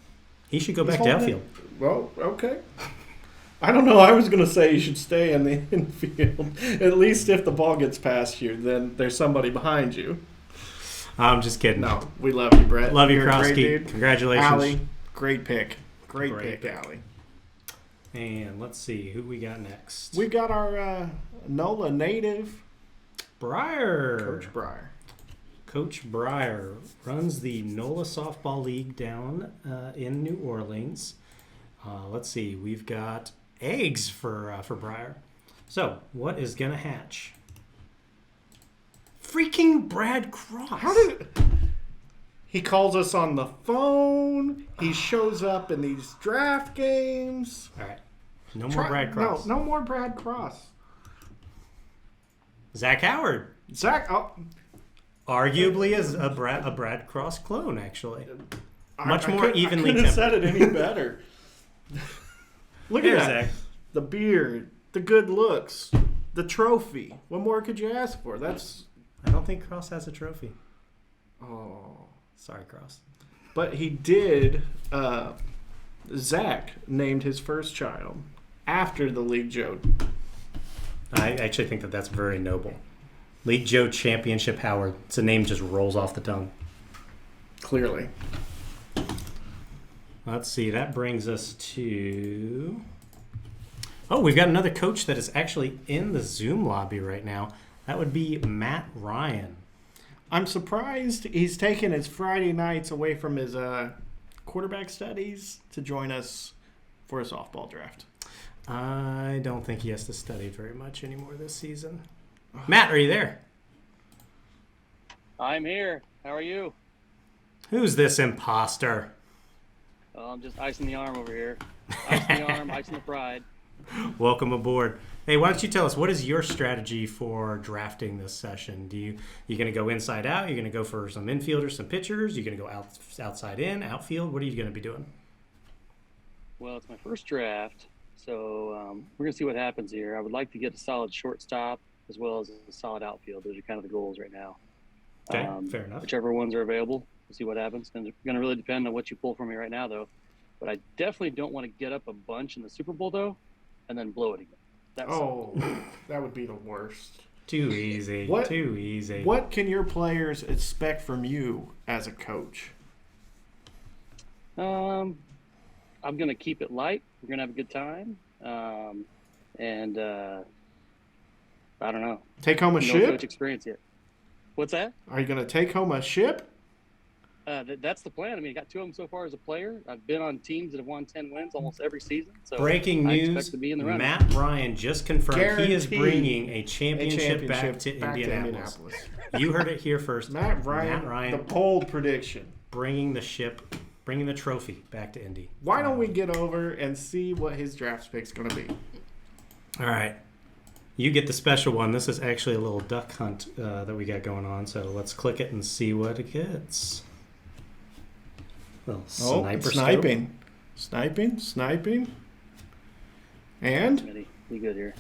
[SPEAKER 1] he should go back to outfield.
[SPEAKER 2] Well, okay. I don't know. I was going to say you should stay in the infield. At least if the ball gets past you, then there's somebody behind you.
[SPEAKER 1] I'm just kidding.
[SPEAKER 2] No, we love you, Brett.
[SPEAKER 1] Love you,
[SPEAKER 2] You're a great
[SPEAKER 1] Krosky.
[SPEAKER 2] dude.
[SPEAKER 1] Congratulations.
[SPEAKER 2] Allie, great pick. Great
[SPEAKER 1] Great
[SPEAKER 2] pick,
[SPEAKER 1] pick.
[SPEAKER 2] Allie.
[SPEAKER 1] And let's see who we got next.
[SPEAKER 2] We've got our NOLA native,
[SPEAKER 1] Breyer.
[SPEAKER 2] Coach Breyer.
[SPEAKER 1] Coach Breyer runs the NOLA Softball League down in New Orleans. Let's see. We've got eggs for Breyer. So, what is going to hatch? Freaking Brad Cross.
[SPEAKER 2] How did He calls us on the phone. He shows up in these draft games.
[SPEAKER 1] All right. No more Brad Cross.
[SPEAKER 2] No more Brad Cross.
[SPEAKER 1] Zach Howard.
[SPEAKER 2] Zach,
[SPEAKER 1] Arguably is a Brad Cross clone, actually. Much more evenly
[SPEAKER 2] I couldn't have said
[SPEAKER 1] tempered.
[SPEAKER 2] it any better. Look
[SPEAKER 1] Here,
[SPEAKER 2] at that.
[SPEAKER 1] Zach.
[SPEAKER 2] The beard, the good looks, the trophy. What more could you ask for? That's
[SPEAKER 1] I don't think Cross has a trophy.
[SPEAKER 2] oh.
[SPEAKER 1] Sorry, Cross.
[SPEAKER 2] But he did. Zach named his first child after the League Joe.
[SPEAKER 1] I actually think that that's very noble. League Joe Championship Howard. It's a name just rolls off the tongue.
[SPEAKER 2] Clearly.
[SPEAKER 1] Let's see. That brings us to... Oh, we've got another coach that is actually in the Zoom lobby right now. That would be Matt Ryan.
[SPEAKER 2] I'm surprised he's taken his Friday nights away from his quarterback studies to join us for a softball draft.
[SPEAKER 1] I don't think he has to study very much anymore this season. Matt, are you there?
[SPEAKER 8] I'm here. How are you?
[SPEAKER 1] Who's this imposter?
[SPEAKER 8] I'm just icing the arm over here. Icing the arm, icing the pride.
[SPEAKER 1] Welcome aboard. Hey, why don't you tell us, what is your strategy for drafting this session? You going to go inside out? You're going to go for some infielders, some pitchers? You're going to go outside in, outfield? What are you going to be doing?
[SPEAKER 8] Well, it's my first draft, so we're going to see what happens here. I would like to get a solid shortstop as well as a solid outfield. Those are kind of the goals right now.
[SPEAKER 1] Okay, fair enough.
[SPEAKER 8] Whichever ones are available, we'll see what happens. And it's going to really depend on what you pull for me right now, though. But I definitely don't want to get up a bunch in the Super Bowl, though, and then blow it again.
[SPEAKER 2] That would be the worst.
[SPEAKER 1] Too easy. Too easy.
[SPEAKER 2] What can your players expect from you as a coach?
[SPEAKER 8] I'm going to keep it light. We're going to have a good time. And I don't know.
[SPEAKER 2] Take home a
[SPEAKER 8] No
[SPEAKER 2] ship?
[SPEAKER 8] coach experience yet. What's that?
[SPEAKER 2] Are you going to take home a ship?
[SPEAKER 8] That's the plan. I mean, I got 2 of them so far as a player. I've been on teams that have won 10 wins almost every season. So
[SPEAKER 1] Breaking
[SPEAKER 8] I
[SPEAKER 1] news,
[SPEAKER 8] expect to be in the running.
[SPEAKER 1] Matt Ryan just confirmed he is
[SPEAKER 2] Guaranteed
[SPEAKER 1] bringing a championship back to Indianapolis. You heard it here first.
[SPEAKER 2] Matt Ryan, the bold prediction.
[SPEAKER 1] Bringing the trophy back to Indy.
[SPEAKER 2] Why don't we get over and see what his draft pick's going to be?
[SPEAKER 1] All right. You get the special one. This is actually a little duck hunt that we got going on. So let's click it and see what it gets. Little sniper sniping. And
[SPEAKER 8] Smitty, be good here.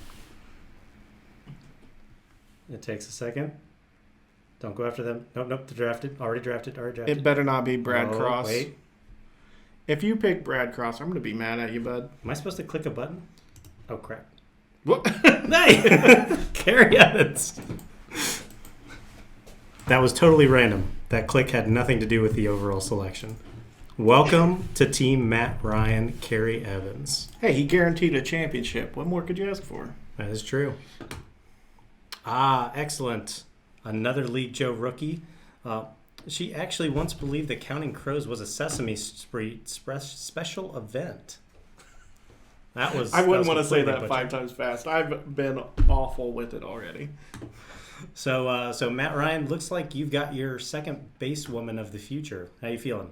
[SPEAKER 1] it takes a second. Don't go after them. Nope, they're drafted. Already drafted.
[SPEAKER 2] it better not be Brad
[SPEAKER 1] Oh,
[SPEAKER 2] Cross.
[SPEAKER 1] Wait.
[SPEAKER 2] If you pick Brad Cross, I'm going to be mad at you, bud.
[SPEAKER 1] Am I supposed to click a button? Oh, crap.
[SPEAKER 2] What?
[SPEAKER 1] Hey! Carry Evans. That was totally random. That click had nothing to do with the overall selection. Welcome to Team Matt Ryan, Kerry Evans.
[SPEAKER 2] Hey, he guaranteed a championship. What more could you ask for?
[SPEAKER 1] That is true. Ah, excellent. Another League Joe rookie. She actually once believed that Counting Crows was a Sesame Street special event. I
[SPEAKER 2] wouldn't want to say that 5 times fast. I've been awful with it already.
[SPEAKER 1] So Matt Ryan, looks like you've got your second base woman of the future. How you feeling?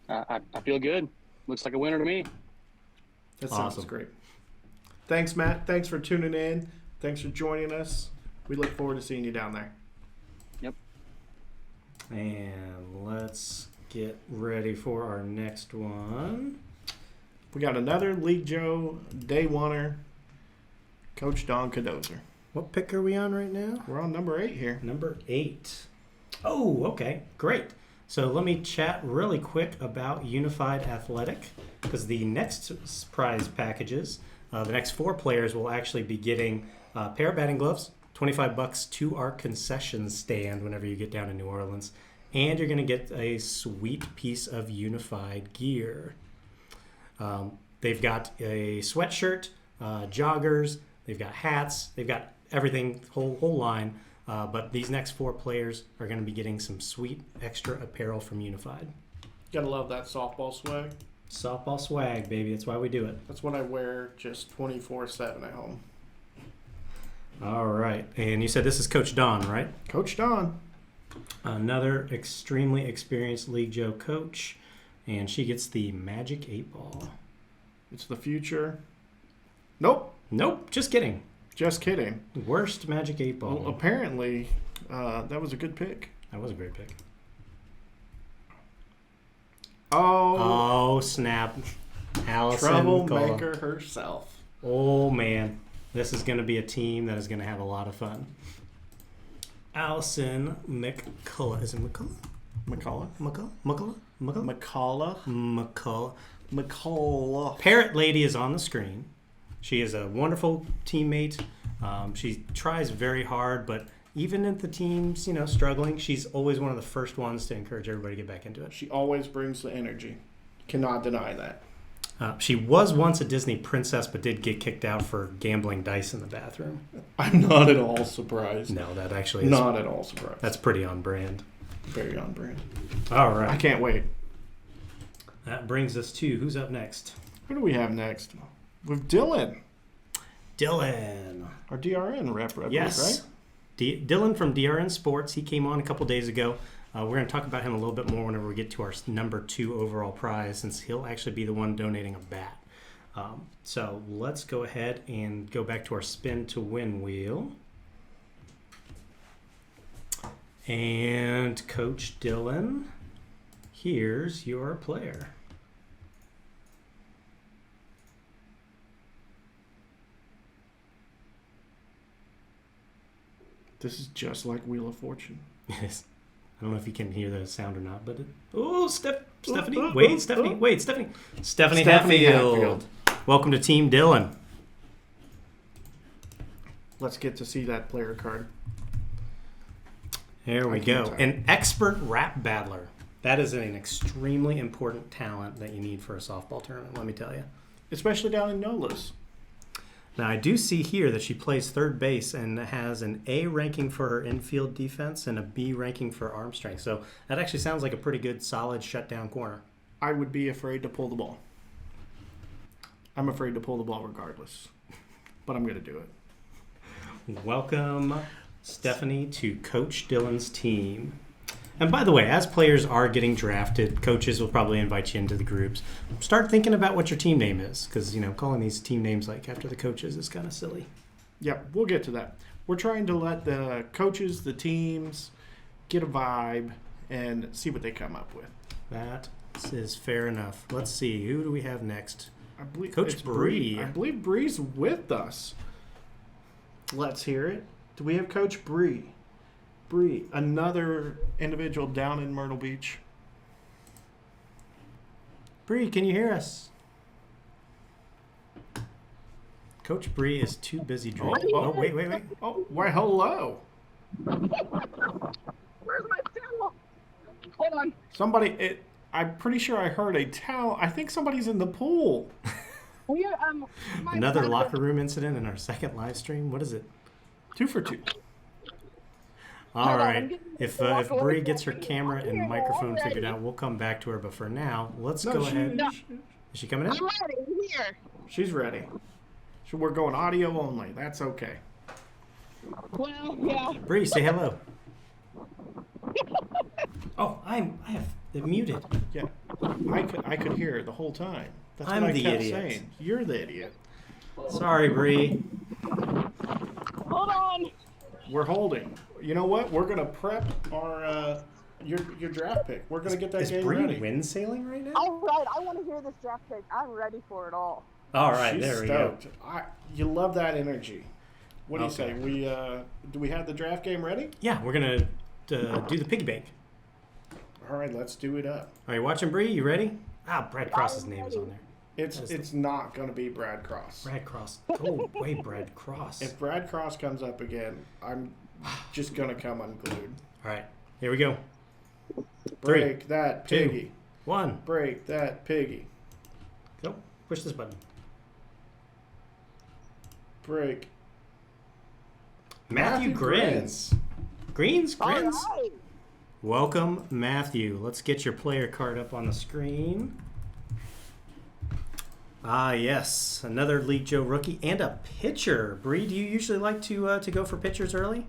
[SPEAKER 8] I feel good. Looks like a winner to me.
[SPEAKER 2] That sounds
[SPEAKER 1] Awesome.
[SPEAKER 2] great. Thanks, Matt. Thanks for tuning in. Thanks for joining us. We look forward to seeing you down there.
[SPEAKER 8] Yep.
[SPEAKER 1] And let's get ready for our next one.
[SPEAKER 2] We got another League Joe day oneer, Coach Don Cadozer.
[SPEAKER 1] What pick are we on right now?
[SPEAKER 2] We're on number 8 here.
[SPEAKER 1] Number 8. Oh, okay. Great. So let me chat really quick about Unified Athletic, because the next prize packages, the next 4 players will actually be getting a pair of batting gloves, $25 to our concession stand whenever you get down to New Orleans, and you're going to get a sweet piece of Unified gear. They've got a sweatshirt, joggers, they've got hats, they've got everything, whole line. But these next 4 players are going to be getting some sweet extra apparel from Unified.
[SPEAKER 2] Gotta love that softball swag.
[SPEAKER 1] Softball swag, baby. That's why we do it.
[SPEAKER 2] That's what I wear just 24/7 at home.
[SPEAKER 1] All right. And you said this is Coach Don, right?
[SPEAKER 2] Coach Don.
[SPEAKER 1] Another extremely experienced League Joe coach, and she gets the Magic 8 Ball.
[SPEAKER 2] It's the future. Nope.
[SPEAKER 1] Nope, just kidding.
[SPEAKER 2] Just kidding.
[SPEAKER 1] Worst Magic 8 Ball.
[SPEAKER 2] Well, apparently, that was a good pick.
[SPEAKER 1] That was a great pick.
[SPEAKER 2] Oh,
[SPEAKER 1] Oh, snap. Allison
[SPEAKER 2] troublemaker
[SPEAKER 1] McCullough.
[SPEAKER 2] herself.
[SPEAKER 1] Oh, man. This is going to be a team that is going to have a lot of fun. Allison McCullough. Is it McCullough?
[SPEAKER 2] McCullough.
[SPEAKER 1] McCullough?
[SPEAKER 2] McCullough.
[SPEAKER 1] McCullough.
[SPEAKER 2] McCullough.
[SPEAKER 1] Parrot Lady is on the screen. She is a wonderful teammate. She tries very hard, but even if the team's, struggling, she's always one of the first ones to encourage everybody to get back into it.
[SPEAKER 2] She always brings the energy. Cannot deny that.
[SPEAKER 1] She was once a Disney princess, but did get kicked out for gambling dice in the bathroom.
[SPEAKER 2] I'm not at all surprised.
[SPEAKER 1] No, that actually is.
[SPEAKER 2] Not at all surprised.
[SPEAKER 1] That's pretty on brand.
[SPEAKER 2] Very on brand.
[SPEAKER 1] All
[SPEAKER 2] I
[SPEAKER 1] right.
[SPEAKER 2] can't wait.
[SPEAKER 1] That brings us to who's up next?
[SPEAKER 2] Who do we have next? With Dylan,
[SPEAKER 1] Dylan.
[SPEAKER 2] our DRN rep, I believe,
[SPEAKER 1] Yes.
[SPEAKER 2] right?
[SPEAKER 1] Dylan from DRN Sports. He came on a couple days ago. We're going to talk about him a little bit more whenever we get to our number 2 overall prize, since he'll actually be the one donating a bat. So let's go ahead and go back to our spin to win wheel. And Coach Dylan, here's your player.
[SPEAKER 2] This is just like Wheel of Fortune.
[SPEAKER 1] Yes. I don't know if you can hear the sound or not, but Stephanie.
[SPEAKER 2] oh,
[SPEAKER 1] Wait,
[SPEAKER 2] oh,
[SPEAKER 1] Stephanie.
[SPEAKER 2] oh.
[SPEAKER 1] Wait, Stephanie. Stephanie
[SPEAKER 2] Stephanie
[SPEAKER 1] Hatfield.
[SPEAKER 2] Hatfield.
[SPEAKER 1] Welcome to Team Dylan.
[SPEAKER 2] Let's get to see that player card.
[SPEAKER 1] There we
[SPEAKER 2] I can't
[SPEAKER 1] go.
[SPEAKER 2] type.
[SPEAKER 1] An expert rap battler. That is an extremely important talent that you need for a softball tournament, let me tell you.
[SPEAKER 2] Especially down in NOLA's.
[SPEAKER 1] Now, I do see here that she plays third base and has an A ranking for her infield defense and a B ranking for arm strength. So that actually sounds like a pretty good, solid shutdown corner.
[SPEAKER 2] I would be afraid to pull the ball. I'm afraid to pull the ball regardless. But I'm going to do it.
[SPEAKER 1] Welcome, Stephanie, to Coach Dylan's team. And by the way, as players are getting drafted, coaches will probably invite you into the groups. Start thinking about what your team name is, because, calling these team names like after the coaches is kind of silly.
[SPEAKER 2] Yep, we'll get to that. We're trying to let the coaches, the teams, get a vibe and see what they come up with.
[SPEAKER 1] That is fair enough. Let's see. Who do we have next?
[SPEAKER 2] I believe
[SPEAKER 1] Coach
[SPEAKER 2] it's
[SPEAKER 1] Bree.
[SPEAKER 2] I believe Bree's with us. Let's hear it. Do we have Coach Bree? Bree, another individual down in Myrtle Beach.
[SPEAKER 1] Bree, can you hear us? Coach Bree is too busy drinking. Oh, wait.
[SPEAKER 2] Oh, why, hello.
[SPEAKER 9] Where's my towel? Hold on.
[SPEAKER 2] Somebody, I'm pretty sure I heard a towel. I think somebody's in the pool.
[SPEAKER 9] We
[SPEAKER 1] Another locker room incident in our second live stream. What is it?
[SPEAKER 2] 2 for 2.
[SPEAKER 1] All
[SPEAKER 9] Hold on, I'm
[SPEAKER 1] right.
[SPEAKER 9] getting
[SPEAKER 1] If
[SPEAKER 9] the walk away
[SPEAKER 1] Bree
[SPEAKER 9] from
[SPEAKER 1] gets her
[SPEAKER 9] me.
[SPEAKER 1] camera
[SPEAKER 9] I'm
[SPEAKER 1] and
[SPEAKER 9] here,
[SPEAKER 1] microphone
[SPEAKER 9] I'm
[SPEAKER 1] figured
[SPEAKER 9] ready.
[SPEAKER 1] out, we'll come back to her. But for now, let's
[SPEAKER 2] No,
[SPEAKER 1] go ahead.
[SPEAKER 9] No.
[SPEAKER 1] Is she coming in?
[SPEAKER 9] I'm ready. I'm here.
[SPEAKER 2] She's ready. So we're going audio only. That's okay.
[SPEAKER 9] Well, yeah.
[SPEAKER 1] Bree, say hello. Oh, I have it muted.
[SPEAKER 2] Yeah, I could hear it the whole time. That's
[SPEAKER 1] I'm
[SPEAKER 2] what I
[SPEAKER 1] the
[SPEAKER 2] kept
[SPEAKER 1] idiot.
[SPEAKER 2] saying. You're the idiot.
[SPEAKER 1] Sorry, Bree.
[SPEAKER 9] Hold on.
[SPEAKER 2] We're holding. You know what? We're gonna prep our your draft pick. We're gonna get that
[SPEAKER 1] Is
[SPEAKER 2] game
[SPEAKER 1] Bree
[SPEAKER 2] ready.
[SPEAKER 1] wind sailing right now?
[SPEAKER 9] All right. I want to hear this draft pick. I'm ready for it all.
[SPEAKER 1] All right,
[SPEAKER 2] She's
[SPEAKER 1] there we go.
[SPEAKER 2] stoked. You love that energy. What do you
[SPEAKER 1] Okay.
[SPEAKER 2] say? We do we have the draft game ready?
[SPEAKER 1] Yeah, we're gonna do the piggy bank.
[SPEAKER 2] All right, let's do it up.
[SPEAKER 1] Are you watching, Bree? You ready? Ah, Brad Cross's name is on there.
[SPEAKER 2] It's not gonna be Brad Cross.
[SPEAKER 1] Brad Cross. Go away, Brad Cross.
[SPEAKER 2] If Brad Cross comes up again, I'm just gonna come unglued.
[SPEAKER 1] All right, here we go.
[SPEAKER 2] Break that
[SPEAKER 1] 2,
[SPEAKER 2] piggy.
[SPEAKER 1] 1,
[SPEAKER 2] Break that piggy.
[SPEAKER 1] go. Push this button.
[SPEAKER 2] Break.
[SPEAKER 1] Matthew Grins. Grins?
[SPEAKER 9] All
[SPEAKER 1] Grins?
[SPEAKER 9] right.
[SPEAKER 1] Welcome, Matthew. Let's get your player card up on the screen. Ah, yes. Another League Joe rookie and a pitcher. Bree, do you usually like to go for pitchers early?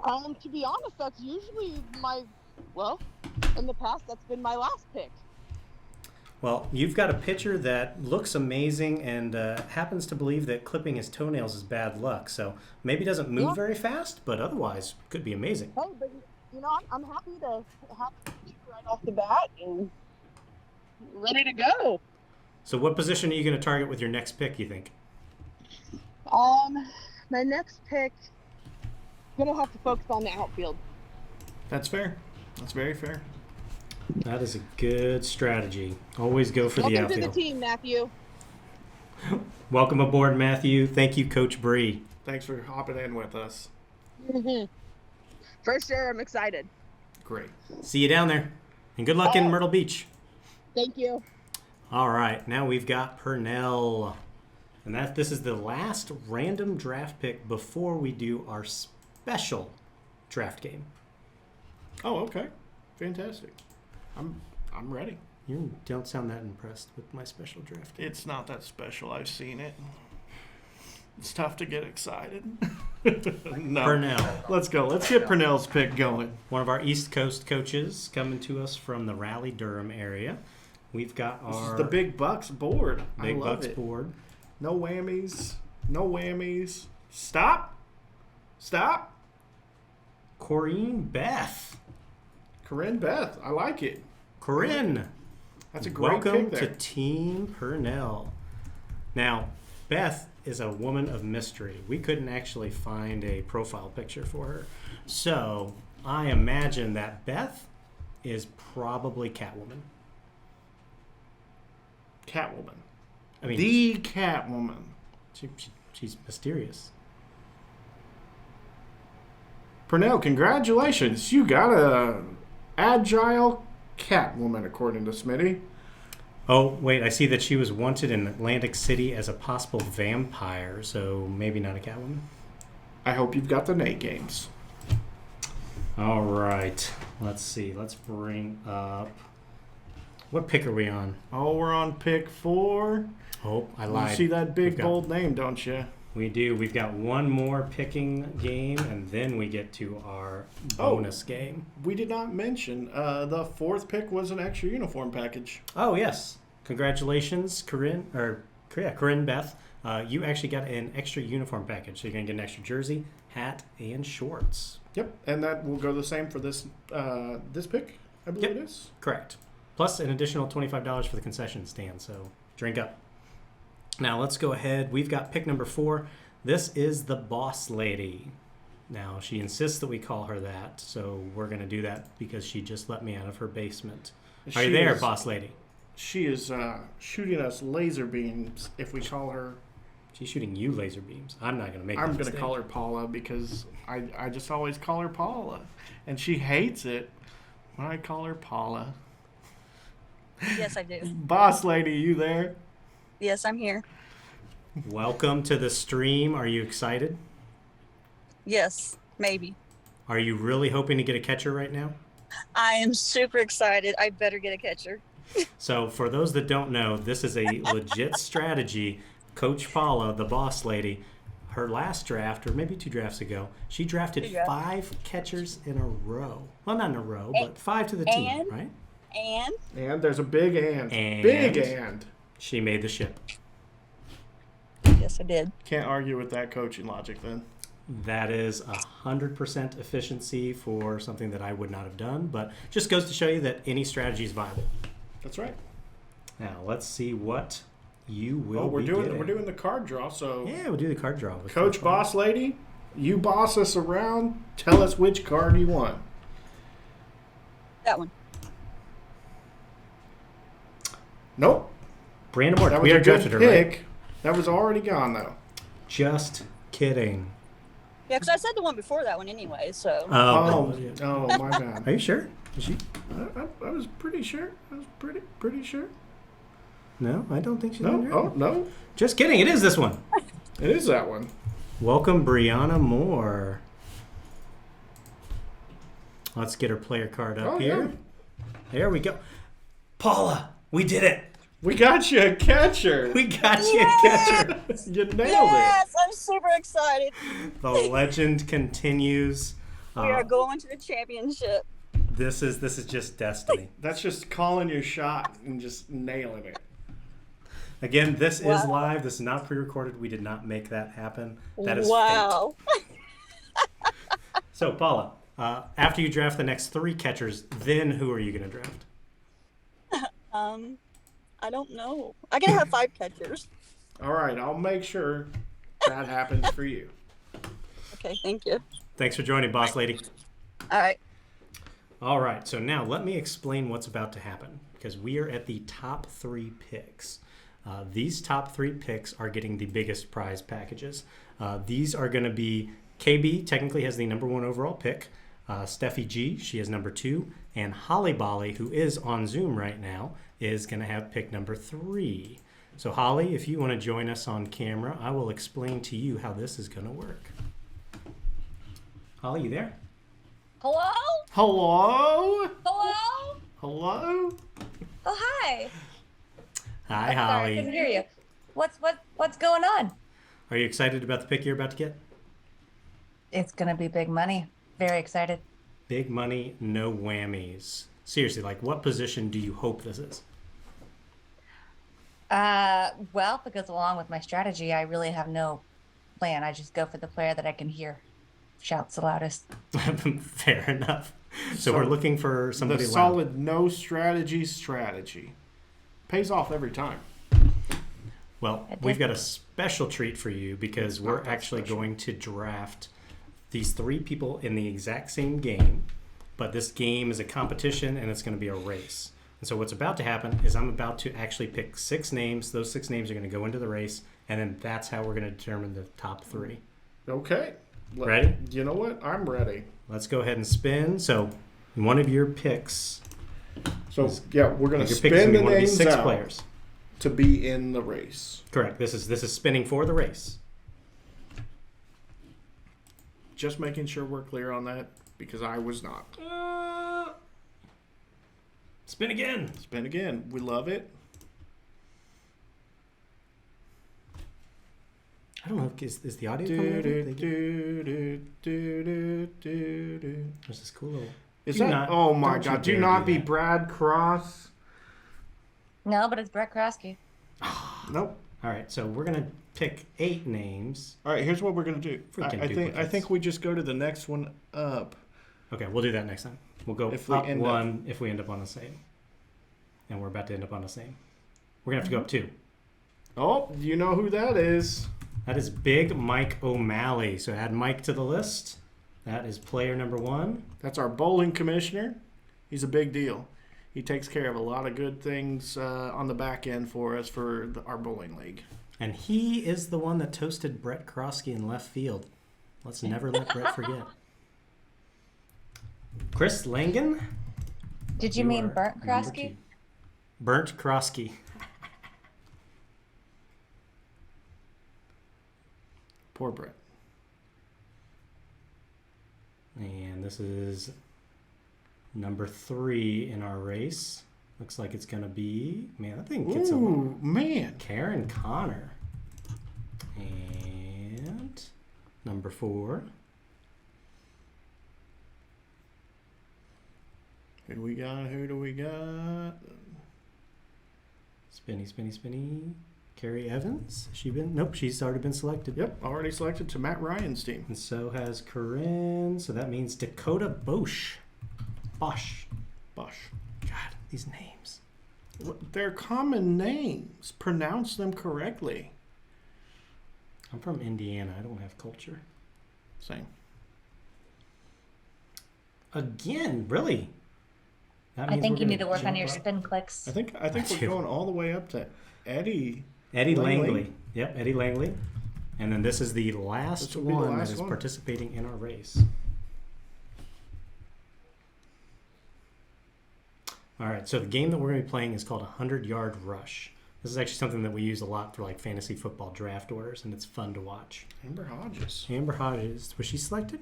[SPEAKER 9] To be honest, that's usually in the past, that's been my last pick.
[SPEAKER 1] Well, you've got a pitcher that looks amazing and happens to believe that clipping his toenails is bad luck. So maybe doesn't move very fast, but otherwise could be amazing.
[SPEAKER 9] Hey, but I'm happy to have you right off the bat and ready to go.
[SPEAKER 1] So what position are you going to target with your next pick, you think?
[SPEAKER 9] My next pick, gonna have to focus on the outfield.
[SPEAKER 2] That's fair. That's very fair.
[SPEAKER 1] That is a good strategy. Always go for the
[SPEAKER 9] Welcome
[SPEAKER 1] outfield.
[SPEAKER 9] to the team, Matthew.
[SPEAKER 1] Welcome aboard, Matthew. Thank you, Coach Bree.
[SPEAKER 2] Thanks for hopping in with us.
[SPEAKER 9] For sure, I'm excited.
[SPEAKER 2] Great.
[SPEAKER 1] See you down there. And good luck in Myrtle Beach.
[SPEAKER 9] Thank you.
[SPEAKER 1] All right, now we've got Purnell. And this is the last random draft pick before we do our special draft game.
[SPEAKER 2] Oh, okay. Fantastic. I'm ready.
[SPEAKER 1] You don't sound that impressed with my special draft game.
[SPEAKER 2] It's not that special. I've seen it. It's tough to get excited. No.
[SPEAKER 1] Purnell.
[SPEAKER 2] Let's go. Let's get Purnell's pick going.
[SPEAKER 1] One of our East Coast coaches coming to us from the Raleigh-Durham area. We've got
[SPEAKER 2] This
[SPEAKER 1] our
[SPEAKER 2] is the Big Bucks board.
[SPEAKER 1] Big
[SPEAKER 2] I love
[SPEAKER 1] Bucks
[SPEAKER 2] it.
[SPEAKER 1] board.
[SPEAKER 2] No whammies. No whammies. Stop. Stop.
[SPEAKER 1] Corinne Beth.
[SPEAKER 2] Corinne Beth. I like it.
[SPEAKER 1] Corinne.
[SPEAKER 2] That's a great
[SPEAKER 1] Welcome
[SPEAKER 2] pick
[SPEAKER 1] to
[SPEAKER 2] there.
[SPEAKER 1] Team Purnell. Now, Beth is a woman of mystery. We couldn't actually find a profile picture for her. So I imagine that Beth is probably Catwoman.
[SPEAKER 2] Catwoman.
[SPEAKER 1] I mean,
[SPEAKER 2] The Catwoman.
[SPEAKER 1] she's mysterious.
[SPEAKER 2] Purnell, congratulations. You got a agile Catwoman, according to Smitty.
[SPEAKER 1] Oh, wait, I see that she was wanted in Atlantic City as a possible vampire, so maybe not a Catwoman.
[SPEAKER 2] I hope you've got the Nate games.
[SPEAKER 1] All right, let's see. Let's bring up... What pick are we on?
[SPEAKER 2] Oh, we're on pick 4.
[SPEAKER 1] Oh, I
[SPEAKER 2] You
[SPEAKER 1] lied.
[SPEAKER 2] see that big,
[SPEAKER 1] We've got-
[SPEAKER 2] bold name, don't you?
[SPEAKER 1] We do. We've got one more picking game, and then we get to our bonus game.
[SPEAKER 2] We did not mention the 4th pick was an extra uniform package.
[SPEAKER 1] Oh, yes. Congratulations, Corinne Beth. You actually got an extra uniform package. So you're going to get an extra jersey, hat, and shorts.
[SPEAKER 2] Yep, and that will go the same for this this pick, I believe
[SPEAKER 1] Yep.
[SPEAKER 2] it is.
[SPEAKER 1] Correct. Plus an additional $25 for the concession stand, so drink up. Now let's go ahead. We've got pick number 4. This is the Boss Lady. Now she insists that we call her that, so we're going to do that because she just let me out of her basement. Are you
[SPEAKER 2] She
[SPEAKER 1] there,
[SPEAKER 2] is-
[SPEAKER 1] Boss Lady?
[SPEAKER 2] She is shooting us laser beams if we call her.
[SPEAKER 1] She's shooting you laser beams. I'm not going to make
[SPEAKER 2] I'm
[SPEAKER 1] that
[SPEAKER 2] going to
[SPEAKER 1] mistake.
[SPEAKER 2] call her Paula because I just always call her Paula. And she hates it when I call her Paula.
[SPEAKER 10] Yes, I do.
[SPEAKER 2] Boss Lady, you there?
[SPEAKER 10] Yes, I'm here.
[SPEAKER 1] Welcome to the stream. Are you excited?
[SPEAKER 10] Yes, maybe.
[SPEAKER 1] Are you really hoping to get a catcher right now?
[SPEAKER 10] I am super excited. I better get a catcher.
[SPEAKER 1] So for those that don't know, this is a legit strategy. Coach Paula, the Boss Lady, her last draft, or maybe 2 drafts ago, she drafted
[SPEAKER 10] 2 drafts.
[SPEAKER 1] 5 catchers in a row. Well, not in a row, but 5 to the team,
[SPEAKER 10] and-
[SPEAKER 1] right?
[SPEAKER 2] And there's a big and.
[SPEAKER 1] And
[SPEAKER 2] Big and.
[SPEAKER 1] she made the ship.
[SPEAKER 10] Yes, I did.
[SPEAKER 2] Can't argue with that coaching logic then.
[SPEAKER 1] That is 100% efficiency for something that I would not have done, but just goes to show you that any strategy is viable.
[SPEAKER 2] That's right.
[SPEAKER 1] Now let's see what you will.
[SPEAKER 2] Oh, we're
[SPEAKER 1] be
[SPEAKER 2] doing
[SPEAKER 1] getting.
[SPEAKER 2] the card draw. So
[SPEAKER 1] Yeah, we'll do the card draw. with
[SPEAKER 2] Coach
[SPEAKER 1] Paula.
[SPEAKER 2] Boss Lady, you boss us around. Tell us which card you want.
[SPEAKER 10] That one.
[SPEAKER 2] Nope.
[SPEAKER 1] Brandon Moore.
[SPEAKER 2] That
[SPEAKER 1] We
[SPEAKER 2] was a
[SPEAKER 1] are
[SPEAKER 2] good
[SPEAKER 1] drafted her, right?
[SPEAKER 2] pick. That was already gone though.
[SPEAKER 1] Just kidding.
[SPEAKER 10] Yeah, because I said the one before that one anyway, so.
[SPEAKER 2] Oh, my bad.
[SPEAKER 1] Are you sure? Is she?
[SPEAKER 2] I was pretty sure. I was pretty sure.
[SPEAKER 1] No, I don't think she's
[SPEAKER 2] No.
[SPEAKER 1] on
[SPEAKER 2] Oh no.
[SPEAKER 1] Just kidding. It is this one.
[SPEAKER 2] It is that one.
[SPEAKER 1] Welcome, Brianna Moore. Let's get her player card up
[SPEAKER 2] Oh,
[SPEAKER 1] here.
[SPEAKER 2] yeah.
[SPEAKER 1] There we go. Paula, we did it.
[SPEAKER 2] We got you a catcher.
[SPEAKER 1] We got you a catcher.
[SPEAKER 2] You nailed
[SPEAKER 10] Yes, I'm super excited.
[SPEAKER 1] The legend continues.
[SPEAKER 10] We are going to the championship.
[SPEAKER 1] This is just destiny.
[SPEAKER 2] That's just calling your shot and just nailing it.
[SPEAKER 1] Again, this is
[SPEAKER 10] Wow.
[SPEAKER 1] live. This is not pre-recorded. We did not make that happen. That is
[SPEAKER 10] Wow.
[SPEAKER 1] fate. So, Paula, after you draft the next 3 catchers, then who are you going to draft?
[SPEAKER 10] I don't know. I gotta have 5 catchers.
[SPEAKER 2] All right, I'll make sure that happens for you.
[SPEAKER 10] Okay, thank you.
[SPEAKER 1] Thanks for joining, boss lady.
[SPEAKER 10] All right.
[SPEAKER 1] All right, so now let me explain what's about to happen because we are at the top 3 picks. These top 3 picks are getting the biggest prize packages. These are going to be KB, technically has the number 1 overall pick. Steffi G, she has number 2. And Holly Bolly, who is on Zoom right now, is going to have pick number 3. So Holly, if you want to join us on camera, I will explain to you how this is going to work. Holly, you there?
[SPEAKER 11] Hello?
[SPEAKER 2] Hello?
[SPEAKER 11] Hello?
[SPEAKER 2] Hello?
[SPEAKER 11] Oh, hi.
[SPEAKER 1] Hi,
[SPEAKER 11] Sorry, I
[SPEAKER 1] Holly.
[SPEAKER 11] couldn't hear you. What's going on?
[SPEAKER 1] Are you excited about the pick you're about to get?
[SPEAKER 11] It's gonna be big money. Very excited.
[SPEAKER 1] Big money, no whammies. Seriously, like what position do you hope this is?
[SPEAKER 11] Well, if it goes along with my strategy, I really have no plan. I just go for the player that I can hear shouts the loudest.
[SPEAKER 1] Fair enough. So we're looking for somebody
[SPEAKER 2] The
[SPEAKER 1] loud.
[SPEAKER 2] solid no strategy. Pays off every time.
[SPEAKER 1] Well,
[SPEAKER 11] It
[SPEAKER 1] we've
[SPEAKER 11] did.
[SPEAKER 1] got a special treat for you because
[SPEAKER 2] It's
[SPEAKER 1] we're
[SPEAKER 2] not that
[SPEAKER 1] actually
[SPEAKER 2] special.
[SPEAKER 1] going to draft these 3 people in the exact same game, but this game is a competition and it's going to be a race. And so what's about to happen is I'm about to actually pick 6 names. Those 6 names are going to go into the race, and then that's how we're going to determine the top 3.
[SPEAKER 2] Okay.
[SPEAKER 1] Ready?
[SPEAKER 2] You know what? I'm ready.
[SPEAKER 1] Let's go ahead and spin. So one of your picks,
[SPEAKER 2] So, yeah, we're going to
[SPEAKER 1] your pick is
[SPEAKER 2] spin
[SPEAKER 1] gonna
[SPEAKER 2] the
[SPEAKER 1] be one of these
[SPEAKER 2] names
[SPEAKER 1] 6
[SPEAKER 2] out
[SPEAKER 1] players.
[SPEAKER 2] to be in the race.
[SPEAKER 1] Correct. This is spinning for the race.
[SPEAKER 2] Just making sure we're clear on that because I was not.
[SPEAKER 1] Spin again.
[SPEAKER 2] Spin again. We love it.
[SPEAKER 1] I don't know. Is the audio coming over? There's this cool little.
[SPEAKER 2] Is
[SPEAKER 1] Do
[SPEAKER 2] that?
[SPEAKER 1] not-
[SPEAKER 2] Oh my
[SPEAKER 1] don't you
[SPEAKER 2] God! Do
[SPEAKER 1] dare
[SPEAKER 2] not
[SPEAKER 1] do
[SPEAKER 2] be
[SPEAKER 1] that.
[SPEAKER 2] Brad Cross.
[SPEAKER 11] No, but it's Brett Krosky.
[SPEAKER 2] Nope.
[SPEAKER 1] All right, so we're gonna pick 8 names.
[SPEAKER 2] All right. Here's what we're gonna do.
[SPEAKER 1] Freaking
[SPEAKER 2] I
[SPEAKER 1] duplicates.
[SPEAKER 2] think we just go to the next one up.
[SPEAKER 1] Okay, we'll do that next time. We'll go
[SPEAKER 2] If we
[SPEAKER 1] up
[SPEAKER 2] end
[SPEAKER 1] 1 if we end up on the same, and we're about to end up on the same. We're gonna have to go up 2.
[SPEAKER 2] Oh, you know who that is?
[SPEAKER 1] That is Big Mike O'Malley. So add Mike to the list. That is player number 1.
[SPEAKER 2] That's our bowling commissioner. He's a big deal. He takes care of a lot of good things on the back end for us for our bowling league.
[SPEAKER 1] And he is the one that toasted Brett Krosky in left field. Let's never let Brett forget. Chris Langen.
[SPEAKER 11] Did you mean
[SPEAKER 1] are
[SPEAKER 11] Burnt
[SPEAKER 1] number
[SPEAKER 11] Krosky?
[SPEAKER 1] 2. Burnt Krosky.
[SPEAKER 2] Poor Brett.
[SPEAKER 1] And this is number 3 in our race. Looks like it's going to be, man, that thing gets a
[SPEAKER 2] Ooh, man.
[SPEAKER 1] Karen Connor. And number 4.
[SPEAKER 2] Who do we got? Who do we got?
[SPEAKER 1] Spinny. Carrie Evans. Has she been? Nope, she's already been selected.
[SPEAKER 2] Yep, already selected to Matt Ryan's team.
[SPEAKER 1] And so has Corinne. So that means Dakota Bosch. Bosch.
[SPEAKER 2] Bosch.
[SPEAKER 1] God, these names.
[SPEAKER 2] They're common names. Pronounce them correctly.
[SPEAKER 1] I'm from Indiana. I don't have culture.
[SPEAKER 2] Same.
[SPEAKER 1] Again, really? That
[SPEAKER 11] I
[SPEAKER 1] means
[SPEAKER 11] think
[SPEAKER 1] we're
[SPEAKER 11] you need
[SPEAKER 1] gonna
[SPEAKER 11] to work on
[SPEAKER 1] jump
[SPEAKER 11] your
[SPEAKER 1] up.
[SPEAKER 11] spin clicks.
[SPEAKER 2] I think we're
[SPEAKER 1] do.
[SPEAKER 2] going all the way up to Eddie.
[SPEAKER 1] Eddie
[SPEAKER 2] Langley.
[SPEAKER 1] Langley. Yep, Eddie Langley. And then this is the last
[SPEAKER 2] This will be the
[SPEAKER 1] one
[SPEAKER 2] last
[SPEAKER 1] that is
[SPEAKER 2] one.
[SPEAKER 1] participating in our race. All right, so the game that we're going to be playing is called 100-Yard Rush. This is actually something that we use a lot for like fantasy football draft orders, and it's fun to watch.
[SPEAKER 2] Amber Hodges.
[SPEAKER 1] Amber Hodges, was she selected?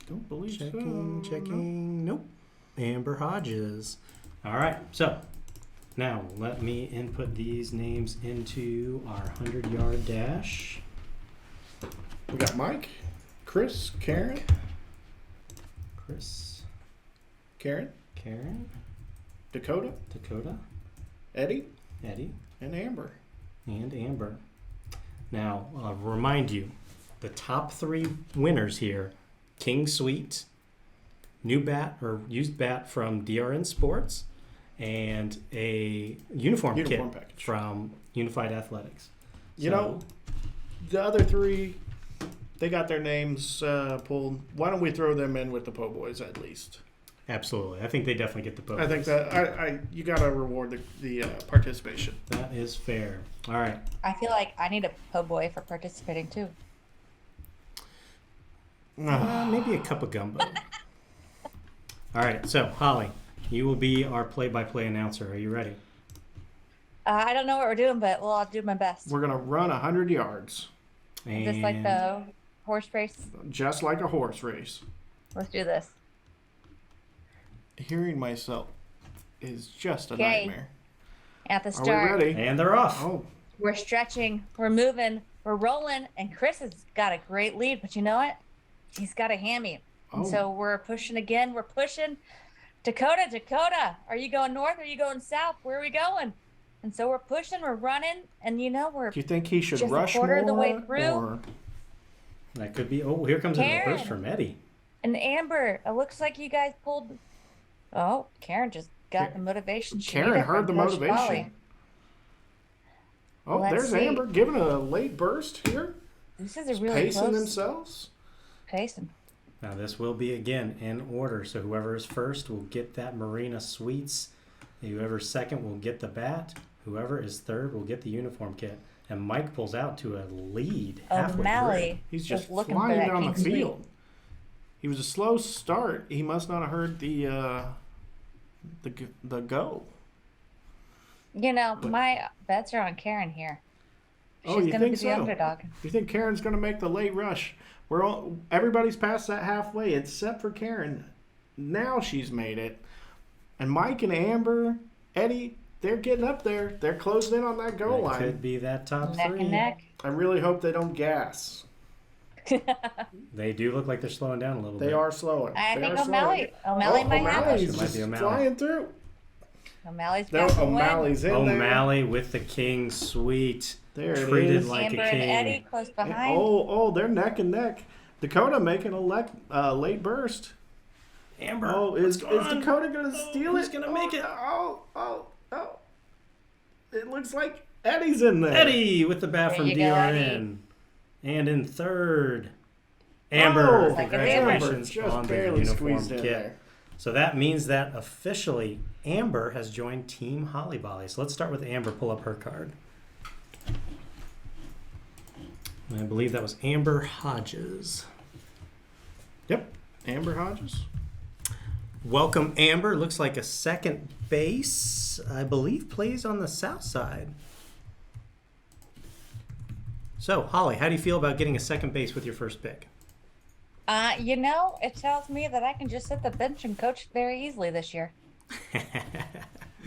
[SPEAKER 2] Don't believe
[SPEAKER 1] Checking. Nope. Amber Hodges. All right, so now let me input these names into our 100-yard dash.
[SPEAKER 2] We got Mike, Chris, Karen,
[SPEAKER 1] Chris,
[SPEAKER 2] Karen, Dakota, Eddie, and Amber.
[SPEAKER 1] Now, I'll remind you, the top 3 winners here, King Sweet, new bat or used bat from DRN Sports, and a uniform kit
[SPEAKER 2] package
[SPEAKER 1] from Unified Athletics.
[SPEAKER 2] You know, the other 3, they got their names pulled. Why don't we throw them in with the Po' Boys at least?
[SPEAKER 1] Absolutely. I think they definitely get the Po'
[SPEAKER 2] I think
[SPEAKER 1] Boys.
[SPEAKER 2] that you got to reward the participation.
[SPEAKER 1] That is fair. All right.
[SPEAKER 11] I feel like I need a po' boy for participating too.
[SPEAKER 1] Maybe a cup of gumbo. All right. So, Holly, you will be our play-by-play announcer. Are you ready?
[SPEAKER 11] I don't know what we're doing, but well, I'll do my best.
[SPEAKER 2] We're going to run 100 yards.
[SPEAKER 11] Just like the horse race.
[SPEAKER 2] Just like a horse race.
[SPEAKER 11] Let's do this.
[SPEAKER 2] Hearing myself is just a nightmare.
[SPEAKER 11] At the
[SPEAKER 2] Are
[SPEAKER 11] start.
[SPEAKER 2] we ready?
[SPEAKER 1] And they're off.
[SPEAKER 2] Oh,
[SPEAKER 11] We're stretching, we're moving, we're rolling, and Chris has got a great lead, but you know what? He's got a hammy. And so we're pushing again. We're pushing. Dakota, are you going north or are you going south? Where are we going? And so we're pushing, we're running, and you know, we're
[SPEAKER 2] do you think he should
[SPEAKER 11] just
[SPEAKER 2] rush
[SPEAKER 11] a quarter
[SPEAKER 2] more?
[SPEAKER 11] of the way through.
[SPEAKER 2] Or...
[SPEAKER 1] That could be. Oh, here comes a burst from Eddie.
[SPEAKER 11] And Amber, it looks like you guys pulled. Oh, Karen just got the motivation.
[SPEAKER 2] Karen heard the motivation. Oh, there's Amber giving a late burst here.
[SPEAKER 11] This is a really
[SPEAKER 2] pacing
[SPEAKER 11] close.
[SPEAKER 2] themselves.
[SPEAKER 11] Pacing.
[SPEAKER 1] Now this will be again in order. So whoever is first will get that Marina Sweets. Whoever's second will get the bat. Whoever is third will get the uniform kit. And Mike pulls out to a lead halfway
[SPEAKER 11] O'Malley
[SPEAKER 1] through.
[SPEAKER 2] He's just
[SPEAKER 11] looking for
[SPEAKER 2] flying
[SPEAKER 11] that
[SPEAKER 2] down the
[SPEAKER 11] King Sweet.
[SPEAKER 2] field. He was a slow start. He must not have heard the go.
[SPEAKER 11] You know, my bets are on Karen here. She's
[SPEAKER 2] Oh, you
[SPEAKER 11] gonna
[SPEAKER 2] think
[SPEAKER 11] be
[SPEAKER 2] so?
[SPEAKER 11] the underdog.
[SPEAKER 2] You think Karen's going to make the late rush? Everybody's past that halfway except for Karen. Now she's made it. And Mike and Amber, Eddie, they're getting up there. They're closing in on that goal line.
[SPEAKER 1] Could be that top
[SPEAKER 11] Neck
[SPEAKER 1] 3.
[SPEAKER 11] and neck.
[SPEAKER 2] I really hope they don't gas.
[SPEAKER 1] They do look like they're slowing down a little bit.
[SPEAKER 2] They are slowing.
[SPEAKER 11] I
[SPEAKER 2] They
[SPEAKER 11] think
[SPEAKER 2] are
[SPEAKER 11] O'Malley
[SPEAKER 2] slowing.
[SPEAKER 11] might have it.
[SPEAKER 2] O'Malley's
[SPEAKER 1] It might
[SPEAKER 2] just
[SPEAKER 1] be O'Malley.
[SPEAKER 2] flying through.
[SPEAKER 11] O'Malley's
[SPEAKER 2] No,
[SPEAKER 11] got the win.
[SPEAKER 2] O'Malley's in there.
[SPEAKER 1] O'Malley with the King Sweet.
[SPEAKER 2] There it
[SPEAKER 1] Treated
[SPEAKER 2] is.
[SPEAKER 1] like
[SPEAKER 11] Amber
[SPEAKER 1] a
[SPEAKER 11] and
[SPEAKER 1] king.
[SPEAKER 11] Eddie close behind.
[SPEAKER 2] Oh, they're neck and neck. Dakota making a late burst.
[SPEAKER 1] Amber.
[SPEAKER 2] Oh, is Dakota going to steal it?
[SPEAKER 1] Who's gonna make it?
[SPEAKER 2] Oh. It looks like Eddie's in there.
[SPEAKER 1] Eddie with the bat
[SPEAKER 11] There
[SPEAKER 1] from
[SPEAKER 11] you go,
[SPEAKER 1] DRN. And in third, Amber.
[SPEAKER 2] Oh,
[SPEAKER 1] Congratulations
[SPEAKER 2] just
[SPEAKER 1] on the
[SPEAKER 2] barely
[SPEAKER 1] uniform
[SPEAKER 2] squeezed in
[SPEAKER 1] kit.
[SPEAKER 2] there.
[SPEAKER 1] So that means that officially Amber has joined Team Holly Bolly. So let's start with Amber. Pull up her card. And I believe that was Amber Hodges.
[SPEAKER 2] Yep, Amber Hodges.
[SPEAKER 1] Welcome, Amber. Looks like a second base. I believe plays on the south side. So, Holly, how do you feel about getting a second base with your first pick?
[SPEAKER 11] You know, it tells me that I can just sit the bench and coach very easily this year.
[SPEAKER 2] You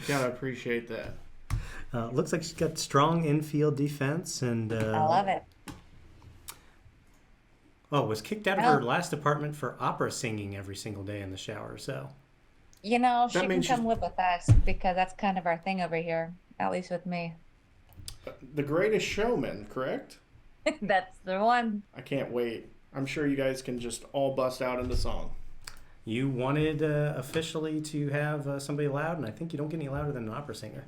[SPEAKER 2] gotta appreciate that.
[SPEAKER 1] Looks like she's got strong infield defense and.
[SPEAKER 11] I love it.
[SPEAKER 1] Oh, was kicked out of
[SPEAKER 11] Oh.
[SPEAKER 1] her last apartment for opera singing every single day in the shower. So.
[SPEAKER 11] You know, she
[SPEAKER 2] That
[SPEAKER 11] can
[SPEAKER 2] means
[SPEAKER 11] come
[SPEAKER 2] she's-
[SPEAKER 11] live with us because that's kind of our thing over here, at least with me.
[SPEAKER 2] The Greatest Showman, correct?
[SPEAKER 11] That's the one.
[SPEAKER 2] I can't wait. I'm sure you guys can just all bust out into song.
[SPEAKER 1] You wanted officially to have somebody loud, and I think you don't get any louder than an opera singer.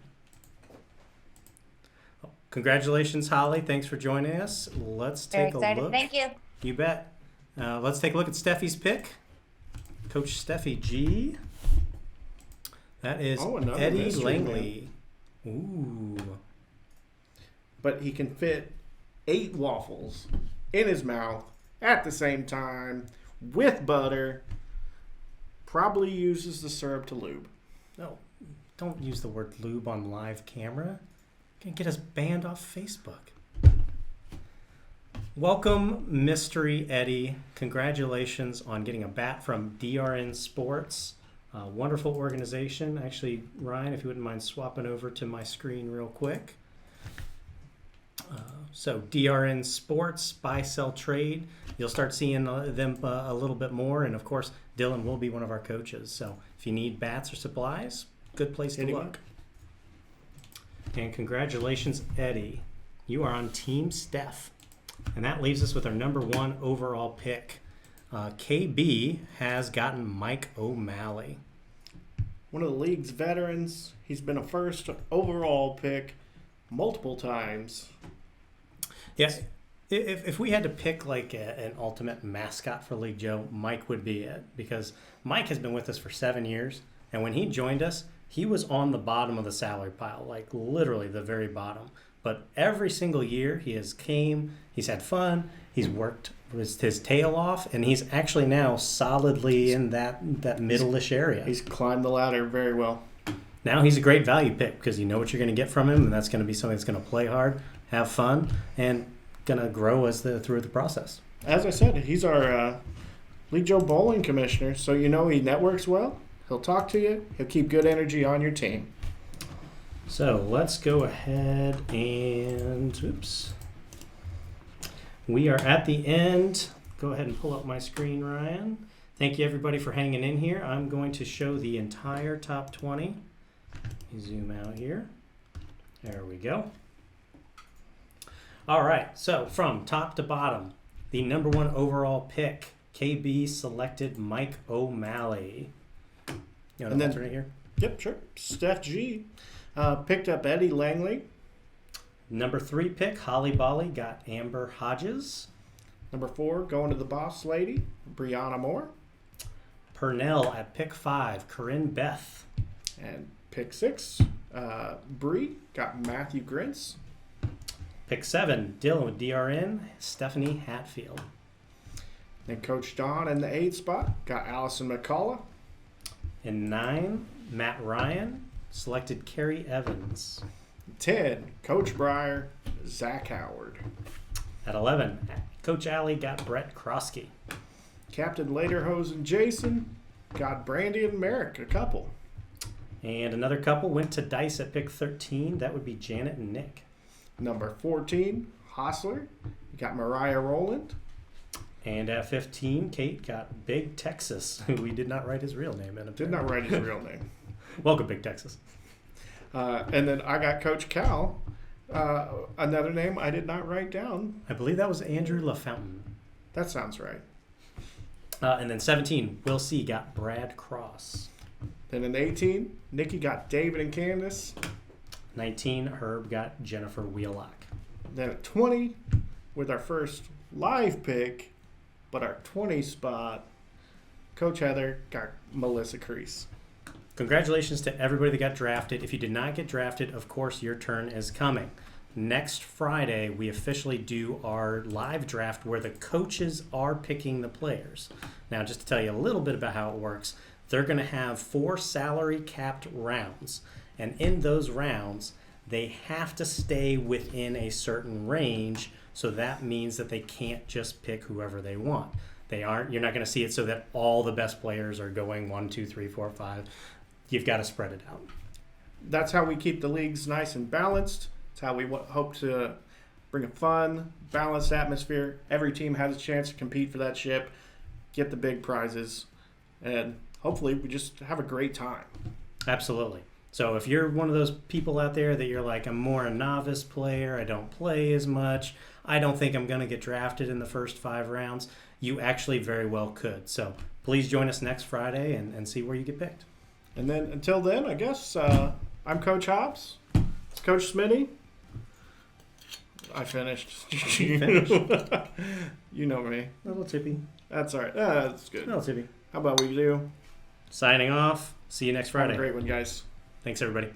[SPEAKER 1] Oh, congratulations, Holly. Thanks for joining us. Let's
[SPEAKER 11] Very
[SPEAKER 1] take a
[SPEAKER 11] excited.
[SPEAKER 1] look.
[SPEAKER 11] Thank you.
[SPEAKER 1] You bet. Let's take a look at Steffi's pick. Coach Steffi G. That is
[SPEAKER 2] another
[SPEAKER 1] Eddie
[SPEAKER 2] mystery
[SPEAKER 1] Langley. Ooh.
[SPEAKER 2] But he can fit 8 waffles in his mouth at the same time with butter. Probably uses the syrup to lube.
[SPEAKER 1] No, don't use the word lube on live camera. Gonna get us banned off Facebook. Welcome, Mystery Eddie. Congratulations on getting a bat from DRN Sports. Wonderful organization. Actually, Ryan, if you wouldn't mind swapping over to my screen real quick. So DRN Sports, buy, sell, trade. You'll start seeing them a little bit more. And, of course, Dylan will be one of our coaches. So if you need bats or supplies, good place to look. And congratulations, Eddie. You are on Team Steph. And that leaves us with our number 1 overall pick. KB has gotten Mike O'Malley.
[SPEAKER 2] One of the league's veterans. He's been a first overall pick multiple times.
[SPEAKER 1] Yes. If we had to pick like an ultimate mascot for League Joe, Mike would be it, because Mike has been with us for 7 years, and when he joined us, he was on the bottom of the salary pile, like literally the very bottom. But every single year he has came, he's had fun, he's worked his tail off, and he's actually now solidly in that middle-ish area.
[SPEAKER 2] He's climbed the ladder very well.
[SPEAKER 1] Now he's a great value pick because you know what you're going to get from him, and that's going to be something that's going to play hard, have fun, and going to grow through the process.
[SPEAKER 2] As I said, he's our League Joe bowling commissioner, so you know he networks well. He'll talk to you. He'll keep good energy on your team.
[SPEAKER 1] So let's go ahead and, oops. We are at the end. Go ahead and pull up my screen, Ryan. Thank you, everybody, for hanging in here. I'm going to show the entire top 20. Zoom out here. There we go. All right, so from top to bottom, the number 1 overall pick, KB selected Mike O'Malley. You want to alternate here?
[SPEAKER 2] Yep, sure. Steph G picked up Eddie Langley.
[SPEAKER 1] Number 3 pick, Holly Bolly, got Amber Hodges.
[SPEAKER 2] Number 4, going to the boss lady, Brianna Moore.
[SPEAKER 1] Purnell at pick 5, Corinne Beth.
[SPEAKER 2] And pick 6, Bree got Matthew Grintz.
[SPEAKER 1] Pick 7, Dylan with DRN, Stephanie Hatfield.
[SPEAKER 2] And Coach Don in the 8 spot got Allison McCullough.
[SPEAKER 1] And 9, Matt Ryan selected Carrie Evans.
[SPEAKER 2] 10, Coach Breyer, Zach Howard.
[SPEAKER 1] At 11, Coach Alley got Brett Krosky.
[SPEAKER 2] Captain Lederhosen Jason got Brandy and Merrick, a couple.
[SPEAKER 1] And another couple went to Dice at pick 13. That would be Janet and Nick.
[SPEAKER 2] Number 14, Hostler, got Mariah Rowland.
[SPEAKER 1] And at 15, Kate got Big Texas, who we did not write his real name in.
[SPEAKER 2] Did not write his real name.
[SPEAKER 1] Welcome, Big Texas.
[SPEAKER 2] And then I got Coach Cal, another name I did not write down.
[SPEAKER 1] I believe that was Andrew LaFountain.
[SPEAKER 2] That sounds right.
[SPEAKER 1] And then 17, Will C. got Brad Cross.
[SPEAKER 2] Then in 18, Nikki got David and Candace.
[SPEAKER 1] 19, Herb got Jennifer Wheelock.
[SPEAKER 2] Then at 20, with our first live pick, but our 20 spot, Coach Heather got Melissa Crease.
[SPEAKER 1] Congratulations to everybody that got drafted. If you did not get drafted, of course, your turn is coming. Next Friday, we officially do our live draft where the coaches are picking the players. Now, just to tell you a little bit about how it works, they're going to have 4 salary capped rounds. And in those rounds, they have to stay within a certain range. So that means that they can't just pick whoever they want. You're not going to see it so that all the best players are going 1, 2, 3, 4, 5. You've got to spread it out.
[SPEAKER 2] That's how we keep the leagues nice and balanced. It's how we hope to bring a fun, balanced atmosphere. Every team has a chance to compete for that ship, get the big prizes, and hopefully we just have a great time.
[SPEAKER 1] Absolutely. So if you're one of those people out there that you're like, I'm more a novice player, I don't play as much, I don't think I'm going to get drafted in the first 5 rounds, you actually very well could. So please join us next Friday and see where you get picked.
[SPEAKER 2] And then until then, I guess I'm Coach Hobbs. It's Coach Smitty. I finished.
[SPEAKER 1] You finished.
[SPEAKER 2] You know me.
[SPEAKER 1] A little tippy.
[SPEAKER 2] That's all right. That's good.
[SPEAKER 1] A little tippy.
[SPEAKER 2] How about we do?
[SPEAKER 1] Signing off. See you next Friday.
[SPEAKER 2] Have a great one, guys.
[SPEAKER 1] Thanks, everybody.